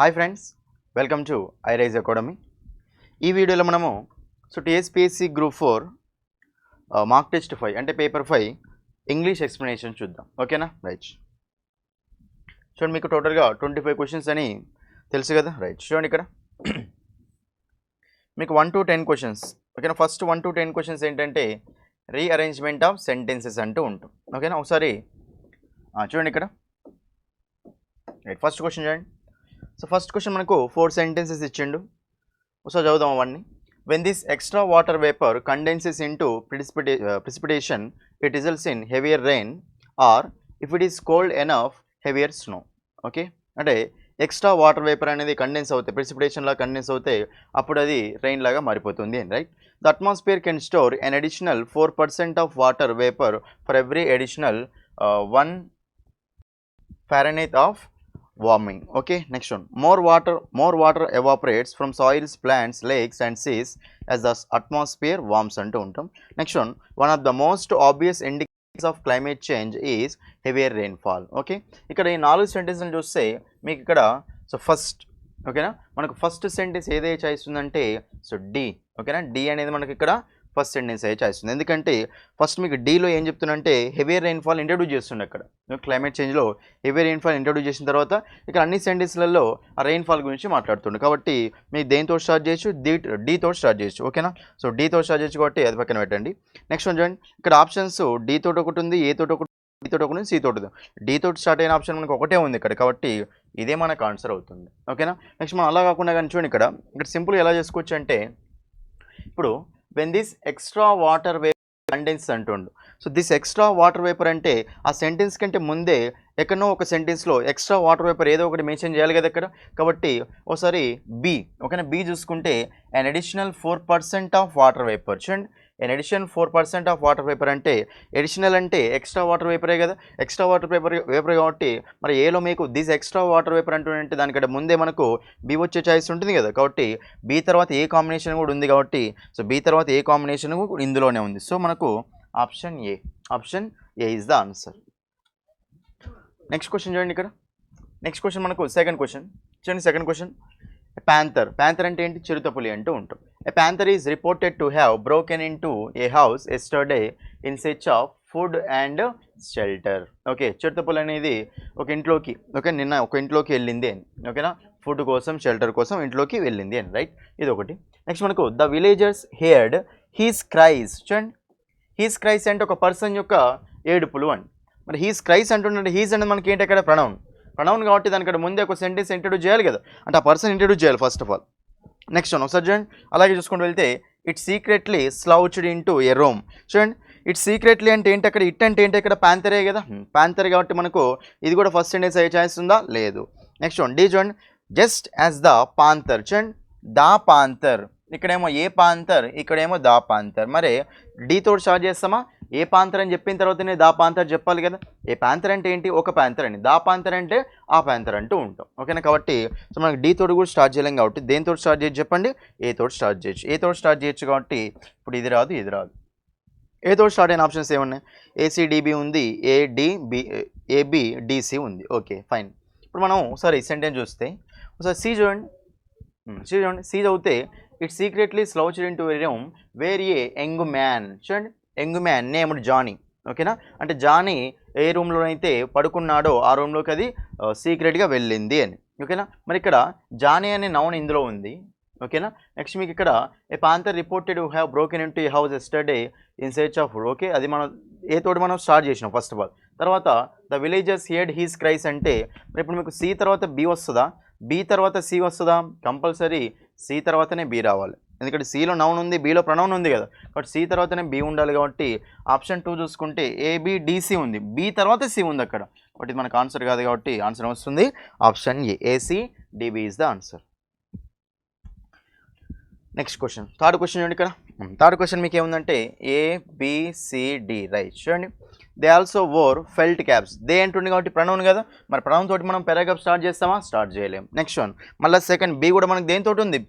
Hi friends, welcome to high rise academy. ఈ వీడియోలో మనము టీఎస్పీఎస్సీ గ్రూప్ 4 మార్క్ టెస్ట్ 5 అంటే పేపర్ 5 ఇంగ్లీష్ ఎక్స్ప్లెనేషన్ చూద్దాం. ఓకేనా? రైట్. చూడండి, మీకు టోటల్గా 25 క్వశ్చన్స్ అని తెలుసు కదా. రైట్, చూడండి ఇక్కడ మీకు 1 to 10 క్వశ్చన్స్. ఓకేనా? ఫస్ట్ 1 to 10 క్వశ్చన్స్ ఏంటంటే రీఅరేంజ్మెంట్ ఆఫ్ సెంటెన్సెస్ అంటూ ఉంటాం. ఓకేనా? ఒకసారి చూడండి ఇక్కడ. రైట్, ఫస్ట్ క్వశ్చన్ చూడండి. సో ఫస్ట్ క్వశ్చన్ మనకు 4 సెంటెన్సెస్ ఇచ్చిండు. ఒకసారి చదువుదాం అవన్నీ. When this extra water vapour condenses into precipitation it results in heavier rain are if it is cold enough heavier snow. Okay, అంటే ఎక్స్ట్రా వాటర్ వేపర్ అనేది condense అవుతాయి, precipitation లాగా condense అవుతాయి, అప్పుడు అది రెయిన్ లాగా మారిపోతుంది. Right, the atmosphere can store an additional 4% of water vapour for every additional 1 Fahrenheit of warming. Okay, next one. More water evaporates from soils, plants, lakes and seas as the atmosphere warms అంటూ ఉంటాం. Next one of the most obvious indicators of climate change is heavier rainfall. Okay, ఇక్కడ ఈ 4 సెంటెన్స్లు చూస్తే మీకు ఇక్కడ first, ఓకేనా, మనకు first sentence ఏదైతే చాయిస్ ఉందంటే డి. ఓకేనా, డి అనేది మనకి ఇక్కడ ఫస్ట్ సెంటెన్స్ అయితే చాయిస్ ఉంది. ఎందుకంటే ఫస్ట్ మీకు డీలో ఏం చెప్తున్నంటే హెవియర్ రెయిన్ఫాల్ ఇంట్రడ్యూస్ చేస్తుండే. అక్కడ క్లైమేట్ చేంజ్లో హెవియర్ రెయిన్ఫాల్ ఇంట్రడ్యూస్ చేసిన తర్వాత ఇక్కడ అన్ని సెంటెన్స్లలో ఆ రెయిన్ఫాల్ గురించి మాట్లాడుతుండే. కాబట్టి మీరు దేనితో స్టార్ట్ చేయొచ్చు, డీతో స్టార్ట్ చేయొచ్చు. ఓకేనా? సో డీతో స్టార్ట్ చేయొచ్చు కాబట్టి అది పక్కన పెట్టండి. నెక్స్ట్ వన్ చూడండి, ఇక్కడ ఆప్షన్స్ డి తోటి ఒకటి ఉంది, ఏ తోటి ఒకటి, బి తోటి ఒకటి ఉంది, సి తోటి ఉంది. డి తోటి స్టార్ట్ అయిన ఆప్షన్ మనకు ఒకటే ఉంది ఇక్కడ, కాబట్టి ఇదే మనకు ఆన్సర్ అవుతుంది. ఓకేనా? నెక్స్ట్ మనం అలా కాకుండా కానీ చూడండి, ఇక్కడ సింపుల్గా ఎలా చేసుకోవచ్చు అంటే ఇప్పుడు when this extra water vapor condenses అంటుండు. So this extra water vapour అంటే ఆ సెంటెన్స్ కంటే ముందే ఎక్కడనో ఒక సెంటెన్స్లో ఎక్స్ట్రా వాటర్ వేపర్ ఏదో ఒకటి మెన్షన్ చేయాలి కదా ఇక్కడ. కాబట్టి ఒకసారి బి, ఓకేనా, బి చూసుకుంటే an additional 4% of water vapour. చూడండి, an additional 4% of water vapour అంటే ఎడిషనల్ అంటే ఎక్స్ట్రా వాటర్ వేపరే కదా, ఎక్స్ట్రా వాటర్ వేపర్ కాబట్టి మరి ఏలో మీకు దిస్ ఎక్స్ట్రా వాటర్ వేపర్ అంటుంటే దానికంటే ముందే మనకు బి వచ్చే ఛాయిస్ ఉంటుంది కదా. కాబట్టి బి తర్వాత ఏ కాంబినేషన్ కూడా ఉంది కాబట్టి సో బి తర్వాత ఏ కాంబినేషన్ కూడా ఇందులోనే ఉంది. సో మనకు option A is the answer. Next question చూడండి ఇక్కడ. నెక్స్ట్ క్వశ్చన్ మనకు సెకండ్ క్వశ్చన్ చూడండి. సెకండ్ క్వశ్చన్, ప్యాంథర్ అంటే ఏంటి? చిరుతపులి అంటూ ఉంటాం. A panther is reported to have broken into a house yesterday in search of food and shelter. Okay, చిరుతపులి అనేది ఒక ఇంట్లోకి, ఓకే, నిన్న ఒక ఇంట్లోకి వెళ్ళింది అని, ఓకేనా, ఫుడ్ కోసం షెల్టర్ కోసం ఇంట్లోకి వెళ్ళింది అని. రైట్, ఇది ఒకటి. నెక్స్ట్ మనకు ద విలేజర్స్ హెయిర్డ్ హీస్ క్రైస్. చూడండి, హీస్ క్రైస్ అంటే ఒక పర్సన్ యొక్క ఏడుపులు అని. మరి హీస్ క్రైస్ అంటుంటే హీస్ అంటే మనకి ఏంటి అక్కడ ప్రొనౌన్ కాబట్టి దానికంటే ముందే ఒక సెంటెన్స్ ఇంట్రడ్యూస్ చేయాలి కదా, అంటే ఆ పర్సన్ ఇంట్రడ్యూస్ చేయాలి first of all. Next one ఒకసారి చూడండి, అలాగే చూసుకుంటూ వెళ్తే it secretly slouched into a room. చూడండి, ఇట్ సీక్రెట్లీ అంటే ఏంటి అక్కడ, ఇట్ అంటే ఏంటి ఇక్కడ, ప్యాంథరే కదా, ప్యాంథర్ కాబట్టి మనకు ఇది కూడా ఫస్ట్ సెంటెన్స్ అయ్యే ఛాయిస్ ఉందా? లేదు. నెక్స్ట్ వన్ డి చూడండి, జస్ట్ యాజ్ ద పాంథర్. చూడండి, దా పాంథర్, ఇక్కడేమో ఏ పాంథర్, ఇక్కడేమో దా పాంథర్. మరి డీతో స్టార్ట్ చేస్తామా? ఏ పాంథర్ అని చెప్పిన తర్వాతనే దా పాంథర్ చెప్పాలి కదా. ఏ పాంథర్ అంటే ఏంటి? ఒక పాంథర్ అని, దా పాంథర్ అంటే ఆ పాంథర్ అంటూ ఉంటాం. ఓకేనా? కాబట్టి సో మనకి డీ తోటి కూడా స్టార్ట్ చేయలేం కాబట్టి దేనితో స్టార్ట్ చేయొచ్చు చెప్పండి? ఏ తోటి స్టార్ట్ చేయొచ్చు. ఏ తోటి స్టార్ట్ చేయొచ్చు కాబట్టి ఇప్పుడు ఇది రాదు, ఇది రాదు. ఏ తోటి స్టార్ట్ అయిన ఆప్షన్స్ ఏమున్నాయి? ఏసీడీబీ ఉంది, ఏబిడిసి ఉంది. Okay, fine. ఇప్పుడు మనం ఒకసారి ఈ సెంటెన్స్ చూస్తే ఒకసారి సి చూడండి. సి చదివితే it secretly slouched into a room where a young man. చూడండి, యంగ్ మ్యాన్ నేమ్డ్ జానీ. ఓకేనా, అంటే జానీ ఏ రూమ్లో అయితే పడుకున్నాడో ఆ రూమ్లోకి అది సీక్రెట్గా వెళ్ళింది అని. ఓకేనా, మరి ఇక్కడ జానీ అనే నౌన్ ఇందులో ఉంది. ఓకేనా, నెక్స్ట్ మీకు ఇక్కడ a panther reported to have broken into a house yesterday in search of food. Okay, అది మనం ఏ తోటి మనం స్టార్ట్ చేసినాం ఫస్ట్ ఆఫ్ ఆల్. తర్వాత the villagers heard his cries అంటే మరి ఇప్పుడు మీకు సి తర్వాత బి వస్తుందా, బి తర్వాత సి వస్తుందా? కంపల్సరీ సి తర్వాతనే బి రావాలి, ఎందుకంటే సిలో నౌన్ ఉంది, బిలో ప్రొనౌన్ ఉంది కదా, కాబట్టి సి తర్వాతనే బి ఉండాలి. కాబట్టి ఆప్షన్ 2 చూసుకుంటే ఏబిడిసి ఉంది, బి తర్వాత సి ఉంది అక్కడ, కాబట్టి మనకు ఆన్సర్ కాదు కాబట్టి ఆన్సర్ వస్తుంది option A, ఏసీడిబి is the answer. Next question, third question చూడండి ఇక్కడ. థర్డ్ క్వశ్చన్ మీకు ఏముందంటే ఏబిసిడి. రైట్, చూడండి, they also wore felt caps. They అంటుంది కాబట్టి ప్రొనౌన్ కదా, మరి ప్రొనౌన్ తోటి మనం పారాగ్రాఫ్ స్టార్ట్ చేస్తామా? స్టార్ట్ చేయలేం. నెక్స్ట్ వన్ మళ్ళీ సెకండ్ బి కూడా మనకి దేనితోటి ఉంది?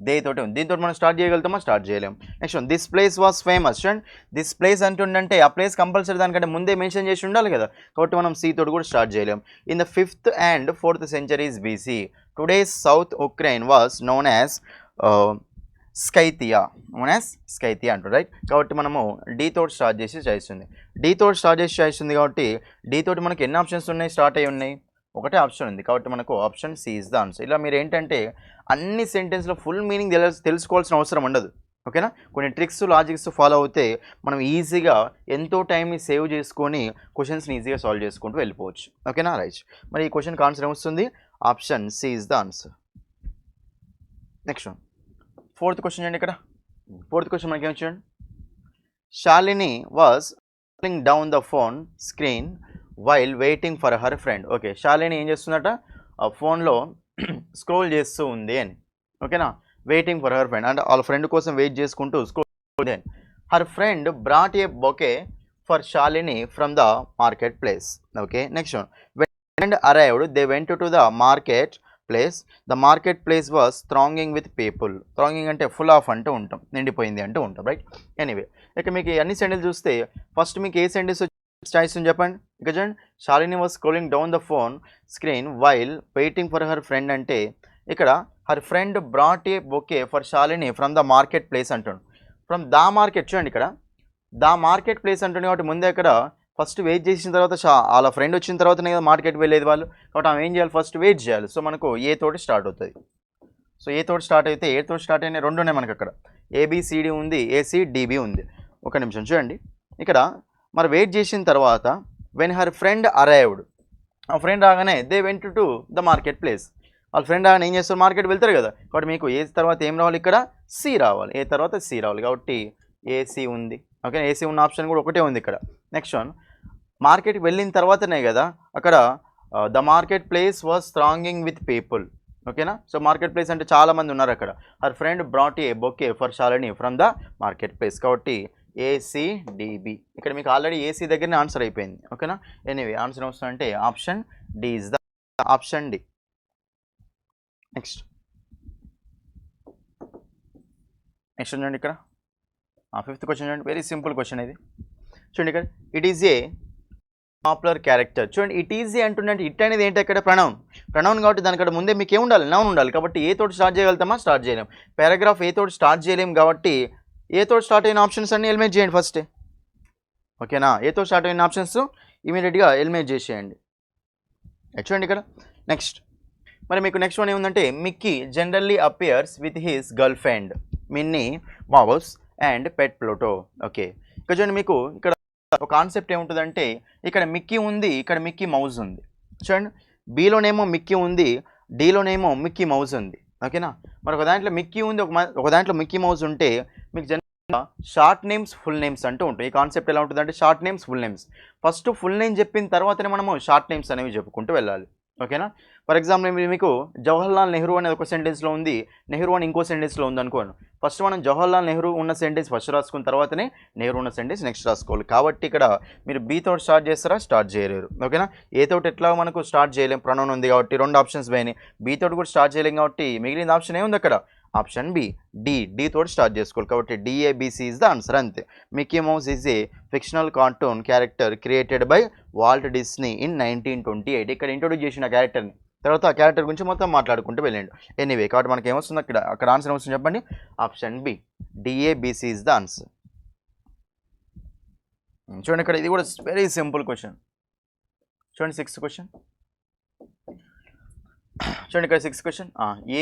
దే తోటి ఉంది, దీంతో మనం స్టార్ట్ చేయగలుగుతామా? స్టార్ట్ చేయలేం. Next one this place was famous. చూడండి, దిస్ ప్లేస్ అంటుండంటే ఆ ప్లేస్ కంపల్సరీ దానికంటే ముందే మెన్షన్ చేసి ఉండాలి కదా, కాబట్టి మనం సి తోటి కూడా స్టార్ట్ చేయలేం. In the 5th and 4th centuries BC today's south Ukraine was known as Scythia అంటారు రైట్. కాబట్టి మనము డీ తోటి స్టార్ట్ చేసి చాయిస్ ఉంది. డీ తోటి స్టార్ట్ చేసి చాయిస్ ఉంది కాబట్టి డీ తోటి మనకి ఎన్ని ఆప్షన్స్ ఉన్నాయి, స్టార్ట్ అయ్యి ఉన్నాయి, ఒకటే ఆప్షన్ ఉంది. కాబట్టి మనకు option C is the answer. ఇలా మీరు ఏంటంటే అన్ని సెంటెన్స్లో ఫుల్ మీనింగ్ తెలుసుకోవాల్సిన అవసరం ఉండదు. ఓకేనా, కొన్ని ట్రిక్స్ లాజిక్స్ ఫాలో అవుతే మనం ఈజీగా ఎంతో టైంని సేవ్ చేసుకొని క్వశ్చన్స్ని ఈజీగా సాల్వ్ చేసుకుంటూ వెళ్ళిపోవచ్చు. ఓకేనా రైట్. మరి ఈ క్వశ్చన్కి ఆన్సర్ ఏమొస్తుంది, option C is the answer. Next one, fourth question అండి. ఇక్కడ ఫోర్త్ క్వశ్చన్ మనకి ఏమి చూడండి, Shalini was scrolling down the phone screen while waiting for her friend. Okay, Shalini ఏం చేస్తుందట, ఫోన్లో స్క్రోల్ చేస్తూ ఉంది అని. ఓకేనా, వెయిటింగ్ ఫర్ హర్ ఫ్రెండ్ అంటే వాళ్ళ ఫ్రెండ్ కోసం వెయిట్ చేసుకుంటూ స్క్రోల్ అని. Her friend brought a bouquet for Shalini from the market place. Okay, next one, when friend arrived they went to the market place. The market place was thronging with people. Thronging అంటే full of అంటూ ఉంటాం, నిండిపోయింది అంటూ ఉంటాం right. Anyway, ఇక మీకు అన్ని sentence చూస్తే ఫస్ట్ మీకు ఏ సెంటెన్స్ చాయిస్ ఉంది చెప్పండి. ఇక చూడండి, Shalini was scrolling down the phone screen while waiting for her friend అంటే ఇక్కడ her friend brought a bouquet for Shalini from the market place అంటుండు. ఫ్రమ్ ద మార్కెట్ చూడండి, ఇక్కడ ద మార్కెట్ ప్లేస్ అంటుంది కాబట్టి ముందే ఇక్కడ ఫస్ట్ వెయిట్ చేసిన తర్వాత వాళ్ళ ఫ్రెండ్ వచ్చిన తర్వాతనే కదా మార్కెట్కి వెళ్ళేది వాళ్ళు. కాబట్టి ఆమె ఏం చేయాలి, ఫస్ట్ వెయిట్ చేయాలి. సో మనకు ఏ తోటి స్టార్ట్ అవుతుంది. సో ఏ తోటి స్టార్ట్ అయితే ఏ తోటి స్టార్ట్ అయినా రెండు ఉన్నాయి మనకు. అక్కడ ఏబిసిడి ఉంది, ఏసీడిబి ఉంది. ఒక నిమిషం చూడండి, ఇక్కడ మరి వెయిట్ చేసిన తర్వాత వెన్ హర్ ఫ్రెండ్ అరైవ్డ్, ఆ ఫ్రెండ్ రాగానే they went to the market place. వాళ్ళ ఫ్రెండ్ రాగానే ఏం చేస్తారు, మార్కెట్ వెళ్తారు కదా. కాబట్టి మీకు ఏ తర్వాత ఏం రావాలి, ఇక్కడ సి రావాలి, ఏ తర్వాత సి రావాలి. కాబట్టి ఏసీ ఉంది. ఓకే, ఏసీ ఉన్న ఆప్షన్ కూడా ఒకటే ఉంది ఇక్కడ. నెక్స్ట్ వన్, మార్కెట్కి వెళ్ళిన తర్వాతనే కదా అక్కడ the market place was thronging with people. ఓకేనా, సో మార్కెట్ ప్లేస్ అంటే చాలామంది ఉన్నారు అక్కడ. Her friend brought a bouquet for Shalini from the market place. కాబట్టి ఏసీడిబి. ఇక్కడ మీకు ఆల్రెడీ ఏసీ దగ్గరనే ఆన్సర్ అయిపోయింది. ఓకేనా, ఎనీవే ఆన్సర్ వస్తుందంటే option D is the option D. Next చూడండి, ఇక్కడ ఫిఫ్త్ క్వశ్చన్ చూడండి, వెరీ సింపుల్ క్వశ్చన్ ఇది. చూడండి ఇక్కడ, it is a popular character. చూడండి, ఇట్ ఈజ్ ఏ అంటుండే, ఇట్ అనేది ఏంటి, ఇక్కడ ప్రనౌన్ కాబట్టి దాని ఇక్కడ ముందే మీకు ఏముండాలి, నౌన్ ఉండాలి. కాబట్టి ఏ తోటి స్టార్ట్ చేయగలుగుతామా, స్టార్ట్ చేయలేం. పారాగ్రాఫ్ ఏ తోటి స్టార్ట్ చేయలేం కాబట్టి ఏ తోటి స్టార్ట్ అయిన ఆప్షన్స్ అన్ని ఎలిమినేట్ చేయండి ఫస్ట్. ఓకేనా, ఏ తోటి స్టార్ట్ అయిన ఆప్షన్స్ ఇమీడియట్గా ఎలిమినేట్ చేసేయండి. చూడండి ఇక్కడ నెక్స్ట్, మరి మీకు నెక్స్ట్ వన్ ఏముందంటే, Mickey generally appears with his girl friend Minnie Mouse and pet Pluto. Okay, ఇక్కడ చూడండి, మీకు ఇక్కడ ఒక కాన్సెప్ట్ ఏముంటుందంటే, ఇక్కడ మిక్కీ ఉంది, ఇక్కడ మిక్కీ మౌజ్ ఉంది. చూడండి, బిలోనేమో మిక్కీ ఉంది, డీలోనేమో మిక్కీ మౌజ్ ఉంది. ఓకేనా, మరి ఒక దాంట్లో మిక్కీ ఉంది, ఒక దాంట్లో మిక్కీ మౌజ్ ఉంటే మీకు జనరల్గా షార్ట్ నేమ్స్ ఫుల్ నేమ్స్ అంటూ ఉంటాయి. ఈ కాన్సెప్ట్ ఎలా ఉంటుందంటే, short names full names, first full name చెప్పిన తర్వాతనే మనము షార్ట్ నేమ్స్ అనేవి చెప్పుకుంటూ వెళ్ళాలి. ఓకేనా, ఫర్ ఎగ్జాంపుల్ మీకు జవహర్లాల్ నెహ్రూ అనేది ఒక సెంటెన్స్లో ఉంది, నెహ్రూ అని ఇంకో సెంటెన్స్లో ఉంది అనుకోండి. ఫస్ట్ మనం జవహర్లాల్ నెహ్రూ ఉన్న సెంటెన్స్ ఫస్ట్ రాసుకున్న తర్వాతనే నెహ్రూ ఉన్న సెంటెన్స్ నెక్స్ట్ రాసుకోవాలి. కాబట్టి ఇక్కడ మీరు బీ తోటి స్టార్ట్ చేస్తారా, స్టార్ట్ చేయలేరు. ఓకేనా, ఏ తోటి ఎట్లా మనకు స్టార్ట్ చేయలేం, ప్రొనౌన్ ఉంది కాబట్టి రెండు ఆప్షన్స్ పోయినాయి. బీ తోటి కూడా స్టార్ట్ చేయలేం కాబట్టి మిగిలిన ఆప్షన్ ఏముంది అక్కడ, ఆప్షన్ బి, డి తోటి స్టార్ట్ చేసుకోవాలి. కాబట్టి డిఏబిసి ఇస్ ద ఆన్సర్. అంతే. Mickey Mouse is a fictional cartoon character created by Walt Disney in 1928. ఇక్కడ ఇంట్రొడ్యూస్ చేసిన క్యారెక్టర్ని, తర్వాత ఆ క్యారెక్టర్ గురించి మొత్తం మాట్లాడుకుంటూ వెళ్ళండి. ఎనీవే, కాబట్టి మనకి ఏమొస్తుంది అక్కడ ఆన్సర్ ఏమొస్తుంది చెప్పండి, option B, DABC is the answer. చూడండి, ఇక్కడ ఇది కూడా వెరీ సింపుల్ క్వశ్చన్. చూడండి, సిక్స్త్ క్వశ్చన్ చూడండి, ఇక్కడ సిక్స్త్ క్వశ్చన్,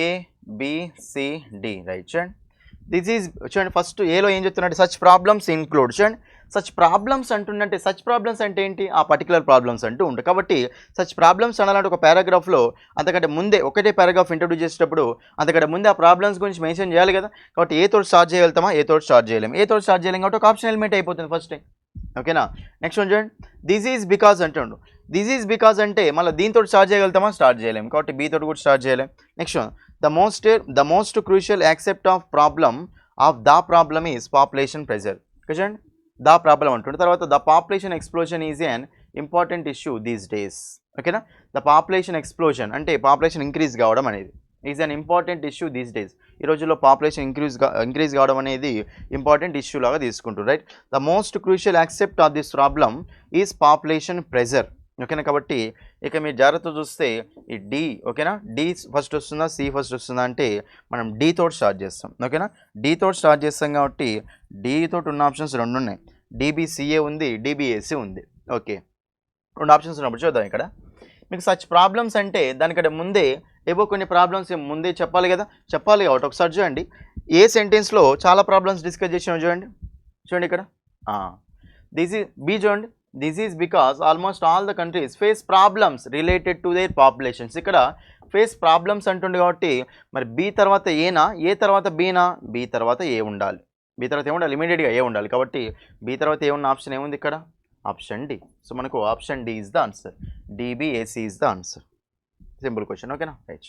ఏబిసిడి రైట్. చూడండి, దిస్ ఈజ్ చూడండి, ఫస్ట్ ఏలో ఏం చెప్తున్నట్టు, సచ్ ప్రాబ్లమ్స్ ఇంక్లూడ్. చూడండి, సచ్ ప్రాబ్లమ్స్ అంటుందంటే, సచ్ ప్రాబ్లమ్స్ అంటే ఏంటి, ఆ పర్టికులర్ ప్రాబ్లమ్స్ అంటూ ఉంటాయి. కాబట్టి సచ్ ప్రాబ్లమ్స్ అనాలంటే ఒక పారాగ్రాఫ్లో అంతకంటే ముందే ఒకటే పారాగ్రాఫ్ ఇంట్రొడ్యూస్ చేసేటప్పుడు అంతకంటే ముందే ఆ ప్రాబ్లమ్స్ గురించి మెన్షన్ చేయాలి కదా. కాబట్టి ఏ తోటి స్టార్ట్ చేయగలుగుతామా, ఏ తోటి స్టార్ట్ చేయలేము. ఏ తోటి స్టార్ట్ చేయలేం కాబట్టి ఒక ఆప్షన్ ఎలిమెంట్ అయిపోతుంది ఫస్ట్. ఓకేనా, నెక్స్ట్ వన్ చూడండి, దిస్ ఈజ్ బికాజ్ అంటుండు. దిస్ ఈజ్ బికాజ్ అంటే మళ్ళీ దీంతో స్టార్ట్ చేయగలుగుతామా, స్టార్ట్ చేయలేము. కాబట్టి బీ తోటి కూడా స్టార్ట్ చేయలేం. Next one, the most crucial accept of problem of the problem is population pressure. చూడండి, ద ప్రాబ్లం అంటుండే, తర్వాత the population explosion is an important issue these days. ఓకేనా, ద పాపులేషన్ ఎక్స్ప్లోజన్ అంటే పాపులేషన్ ఇంక్రీజ్ కావడం అనేది is an important issue these days. ఈ రోజుల్లో population increase కావడం అనేది ఇంపార్టెంట్ ఇష్యూ లాగా తీసుకుంటారు right. The most crucial accept of this problem is population pressure. ఓకేనా. కాబట్టి ఇక మీరు జాగ్రత్త చూస్తే ఈ డి, ఓకేనా, డి ఫస్ట్ వస్తుందా సి ఫస్ట్ వస్తుందా అంటే మనం డి తోటి స్టార్ట్ చేస్తాం. ఓకేనా, డి తోటి స్టార్ట్ చేస్తాం కాబట్టి డి తోటి ఉన్న ఆప్షన్స్ రెండు ఉన్నాయి. డిబిసిఏ ఉంది, డిబిఏసి ఉంది. ఓకే, రెండు ఆప్షన్స్ ఉన్నప్పుడు చూద్దాం. ఇక్కడ మీకు సచ్ ప్రాబ్లమ్స్ అంటే దానికంటే ముందే ఏవో కొన్ని ప్రాబ్లమ్స్ ముందే చెప్పాలి కదా, చెప్పాలి కాబట్టి ఒకసారి చూడండి ఏ సెంటెన్స్లో చాలా ప్రాబ్లమ్స్ డిస్కస్ చేసినాం చూడండి. చూడండి ఇక్కడ దిస్ ఈజ్ బి చూడండి, this is because almost all the countries face problems related to their populations. ఇక్కడ ఫేస్ ప్రాబ్లమ్స్ అంటుండే కాబట్టి మరి బి తర్వాత ఏనా, ఏ తర్వాత బీనా, బి తర్వాత ఏ ఉండాలి, బి తర్వాత ఏ ఉండాలి, ఇమీడియట్గా ఏ ఉండాలి. కాబట్టి బి తర్వాత ఏ ఉన్న ఆప్షన్ ఏముంది ఇక్కడ, ఆప్షన్ డి. సో మనకు option D is the answer, DBAC is the answer. Simple question. ఓకేనా, రైట్.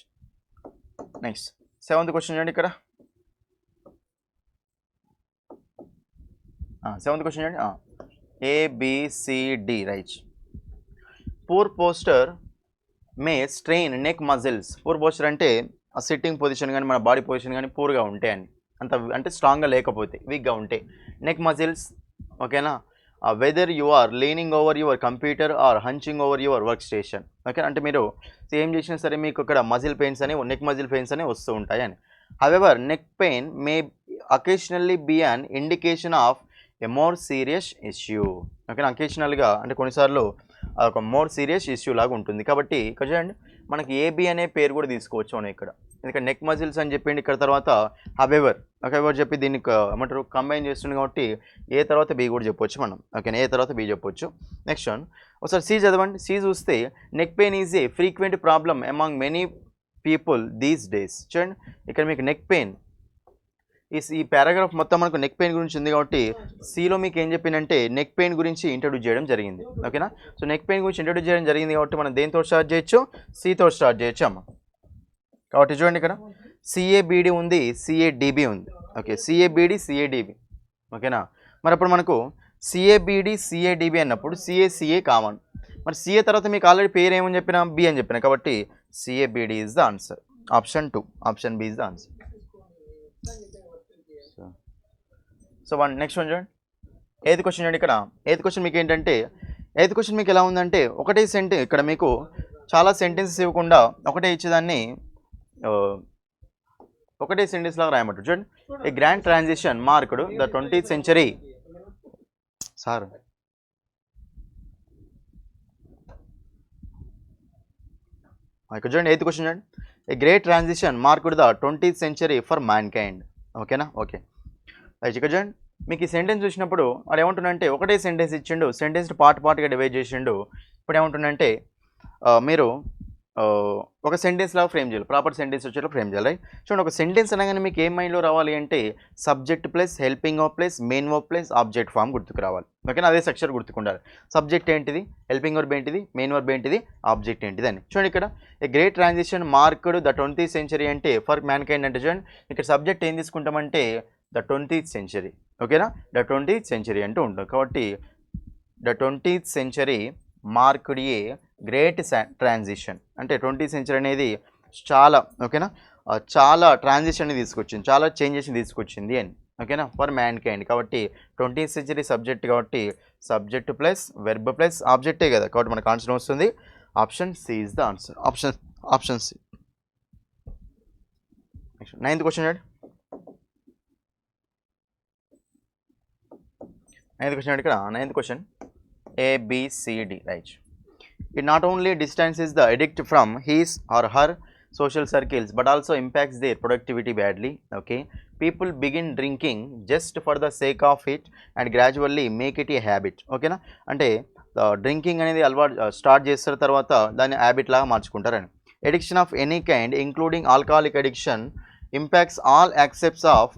నెక్స్ట్ 7th క్వశ్చన్ చూడండి. ఇక్కడ 7th క్వశ్చన్ చూడండి. ABCD, right. Poor posture may strain neck muscles. Poor posture అంటే ఆ sitting position కానీ మన body position కానీ పూర్గా ఉంటే అని, అంత అంటే స్ట్రాంగ్గా లేకపోతే, వీక్గా ఉంటే నెక్ మజిల్స్. ఓకేనా, whether you are leaning over your computer or hunching over your work station. Okay, అంటే మీరు ఏం చేసినా సరే మీకు ఇక్కడ మజిల్ పెయిన్స్ అని, నెక్ మజిల్ పెయిన్స్ అని వస్తూ ఉంటాయి అని. However neck pain may occasionally be an indication of a more serious issue. ఓకేనా, అకేషనల్గా అంటే కొన్నిసార్లు ఒక మోర్ సీరియస్ ఇష్యూ లాగా ఉంటుంది. కాబట్టి ఇక్కడ చూడండి మనకి ఏబి అనే పేరు కూడా తీసుకోవచ్చు మనం ఇక్కడ, ఎందుకంటే నెక్ మజిల్స్ అని చెప్పిండి ఇక్కడ, తర్వాత హవెవర్ చెప్పి దీన్ని ఏమంటారు కంబైన్ చేస్తుంది కాబట్టి ఏ తర్వాత బి కూడా చెప్పొచ్చు మనం. ఓకేనా, ఏ తర్వాత బి చెప్పొచ్చు. నెక్స్ట్ వన్ ఒకసారి సి చదవండి. సి చూస్తే neck pain is a frequent problem among many people these days. చూడండి ఇక్కడ మీకు నెక్ పెయిన్ ఈ పారాగ్రాఫ్ మొత్తం మనకు నెక్ పెయిన్ గురించి ఉంది కాబట్టి సిలో మీకు ఏం చెప్పిందంటే నెక్ పెయిన్ గురించి ఇంట్రడ్యూస్ చేయడం జరిగింది. ఓకేనా, సో నెక్ పెయిన్ గురించి ఇంట్రడ్యూస్ చేయడం జరిగింది కాబట్టి మనం దేనితో స్టార్ట్ చేయొచ్చు, సితో స్టార్ట్ చేయొచ్చు అమ్మ. కాబట్టి చూడండి ఇక్కడ సిఏబిడి ఉంది, సిఏడిబి ఉంది. Okay, CABD CADB. ఓకేనా, మరి అప్పుడు మనకు సిఏబిడి సిఏడిబి అన్నప్పుడు సిఏ కామన్. మరి సిఏ తర్వాత మీకు ఆల్రెడీ పేరు ఏమని చెప్పినా, బి అని చెప్పిన, కాబట్టి CABD is the answer. Option 2, option B is the answer. So next one చూడండి. 8th క్వశ్చన్ చూడండి. ఇక్కడ 8th క్వశ్చన్ మీకు ఏంటంటే, 8th క్వశ్చన్ మీకు ఎలా ఉందంటే ఒకటే సెంటెన్స్, ఇక్కడ మీకు చాలా సెంటెన్సెస్ ఇవ్వకుండా ఒకటే ఇచ్చేదాన్ని ఒకటే సెంటెన్స్ లాగా రాయమంటారు. చూడండి, a grand transition marked the 20th century. Sir ఇక్కడ చూడండి 8th క్వశ్చన్ చూడండి. A great transition marked the 20th century for mankind. ఓకేనా, ఓకే రైట్. ఇక్కడ చూడండి మీకు ఈ సెంటెన్స్ చూసినప్పుడు వాడు ఏమంటుందంటే ఒకటే సెంటెన్స్ ఇచ్చిండు, సెంటెన్స్ పార్ట్గా డివైడ్ చేసిండు. ఇప్పుడు ఏమంటుందంటే మీరు ఒక సెంటెన్స్ లాగా ఫ్రేమ్ చేయాలి, ప్రాపర్ సెంటెన్స్ వచ్చేలా ఫ్రేమ్ చేయాలి. రైట్. చూడండి ఒక సెంటెన్స్ అనగానే మీకు ఏం మైండ్లో రావాలి అంటే subject plus helping verb plus main verb plus object form గుర్తుకు రావాలి. ఓకేనా, అదే స్ట్రక్చర్ గుర్తుకుండాలి. సబ్జెక్ట్ ఏంటిది, హెల్పింగ్ వర్బ్ ఏంటిది, మెయిన్ వర్బ్ ఏంటిది, ఆబ్జెక్ట్ ఏంటిది అని. చూడండి ఇక్కడ a great transition marked the 20th century అంటే ఫర్ మ్యాన్ కైండ్ అంటే చూడండి ఇక్కడ సబ్జెక్ట్ ఏం తీసుకుంటామంటే ద 20th century. ఓకేనా, ద 20th century అంటూ ఉంటుంది. కాబట్టి the 20th century marked A great transition అంటే 20th century అనేది చాలా, ఓకేనా, చాలా ట్రాన్సిషన్ తీసుకొచ్చింది, చాలా చేంజెస్ని తీసుకొచ్చింది అని. ఓకేనా, ఫర్ మ్యాన్ కైండ్. కాబట్టి 20th century సబ్జెక్ట్ కాబట్టి సబ్జెక్ట్ ప్లస్ వెర్బ్ ప్లస్ ఆబ్జెక్టే కదా, కాబట్టి మనకు ఆన్సర్ వస్తుంది. Option C is the answer. Option C. 9th question చూడండి. 9th క్వశ్చన్ ఇక్కడ 9th question ABCD, right. It not only distances the addict from his or her social circles but also impacts their productivity badly. Okay, people begin drinking just for the sake of it and gradually make it a habit. ఓకేనా, అంటే drinking అనేది అలవాటు start చేస్తారు, తర్వాత దాన్ని habit లాగా మార్చుకుంటారని. Addiction of any kind including alcoholic addiction impacts all aspects of